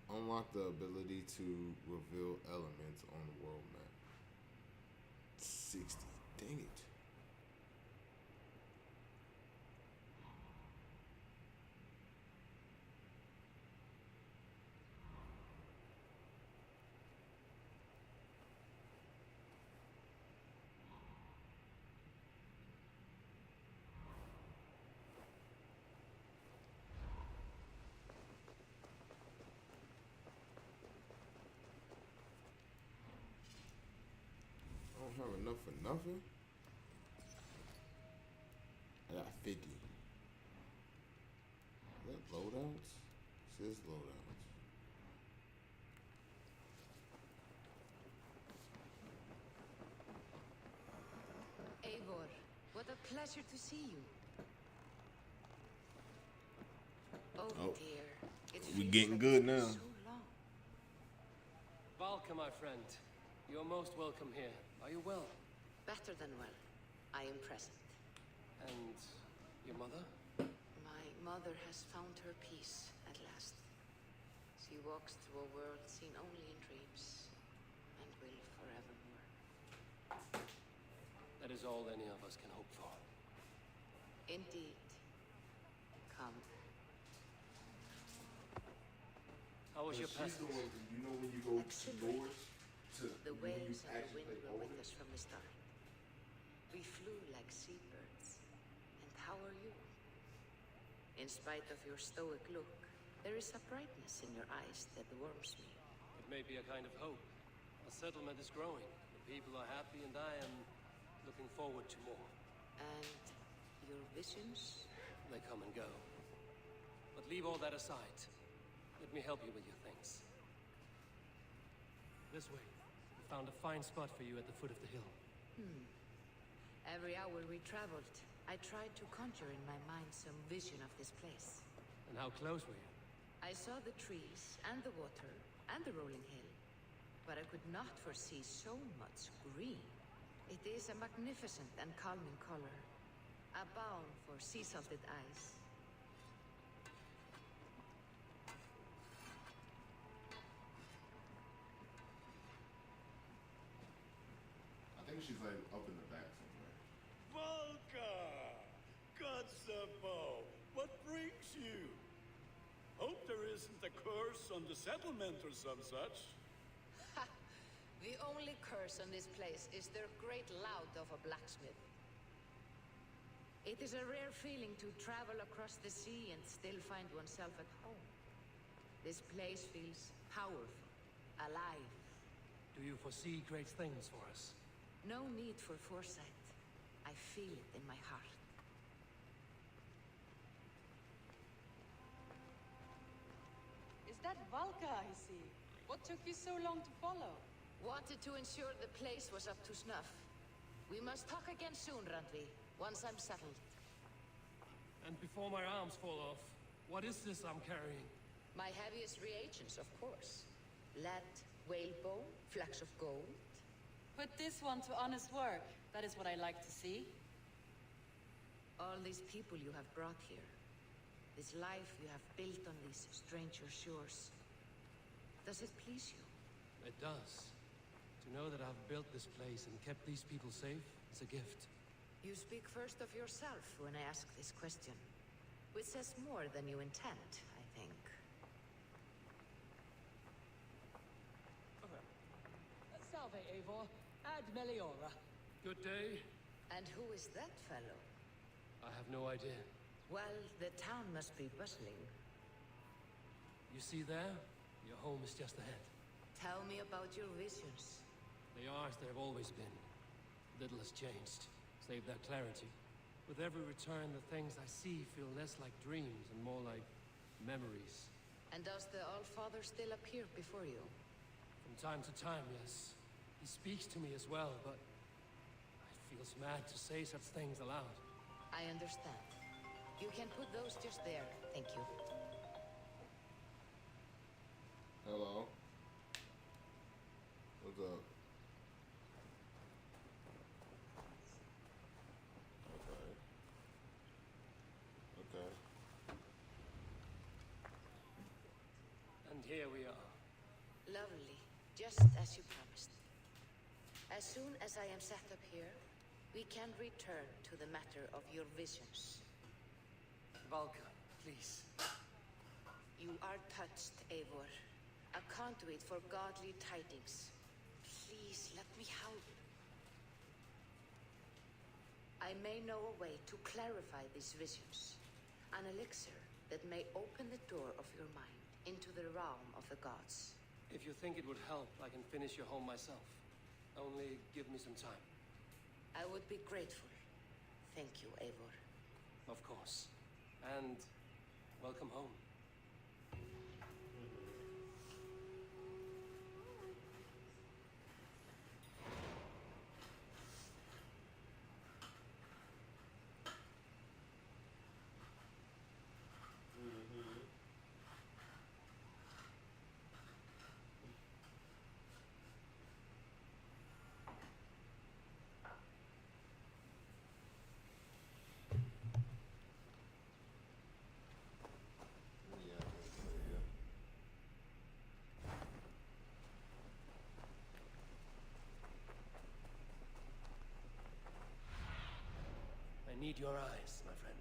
Unlock the ability to reveal elements on the world map. 60. Dang it. I don't have enough for nothing. I got 50. Is that loadouts? It says loadouts. Eivor, what a pleasure to see you. Oh, dear. We getting good now. So long. Valka, my friend. You're most welcome here. Are you well? Better than well. I am present. And your mother? My mother has found her peace at last. She walks through a world seen only in dreams, and will forevermore. That is all any of us can hope for. Indeed. Come. How was your passage? You know when you go north to The when you waves and the actually wind play were with over? us from the start. We flew like seabirds. And how are you? In spite of your stoic look, there is a brightness in your eyes that warms me. It may be a kind of hope. A settlement is growing. The people are happy and I am looking forward to more. And your visions? They come and go. But leave all that aside. Let me help you with your things. This way. We found a fine spot for you at the foot of the hill. Every hour we traveled, I tried to conjure in my mind some vision of this place. And how close were you? I saw the trees and the water and the rolling hill, but I could not foresee so much green. It is a magnificent and calming color, a balm for sea-salted eyes. I think she's like up in the back somewhere. Valka! Kotzebo! What brings you? Hope there isn't a curse on the settlement or some such. Ha! The only curse on this place is their great lout of a blacksmith. It is a rare feeling to travel across the sea and still find oneself at home. This place feels powerful, alive. Do you foresee great things for us? No need for foresight. I feel it in my heart. Is that Valka I see? What took you so long to follow? Wanted to ensure the place was up to snuff. We must talk again soon, Randvi, once I'm settled. And before my arms fall off, what is this I'm carrying? My heaviest reagents, of course. Lead, whalebone, flecks of gold. Put this one to honest work. That is what I like to see. All these people you have brought here. This life you have built on these stranger shores. Does it please you? It does. To know that I've built this place and kept these people safe is a gift. You speak first of yourself when I ask this question. Which says more than you intend, I think. Salve, Eivor. Ad Meliora. Good day. And who is that fellow? I have no idea. Well, the town must be bustling. You see there? Your home is just ahead. Tell me about your visions. They are as they've always been. Little has changed, save their clarity. With every return, the things I see feel less like dreams and more like memories. And does the Allfather still appear before you? From time to time, yes. He speaks to me as well, but it feels mad to say such things aloud. I understand. You can put those just there, thank you. Hello. What's up? Okay. And here we are. Lovely, just as you promised. As soon as I am set up here, we can return to the matter of your visions. Valka, please. You are touched, Eivor. A conduit for godly tidings. Please, let me help. I may know a way to clarify these visions. An elixir that may open the door of your mind into the realm of the gods. If you think it would help, I can finish your home myself. Only give me some time. I would be grateful. Thank you, Eivor. Of course. And welcome home. I need your eyes, my friend.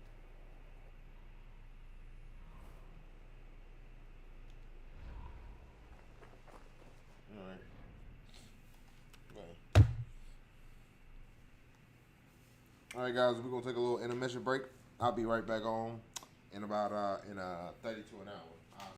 All right, guys, we're gonna take a little intermission break. I'll be right back on in about 32 an hour.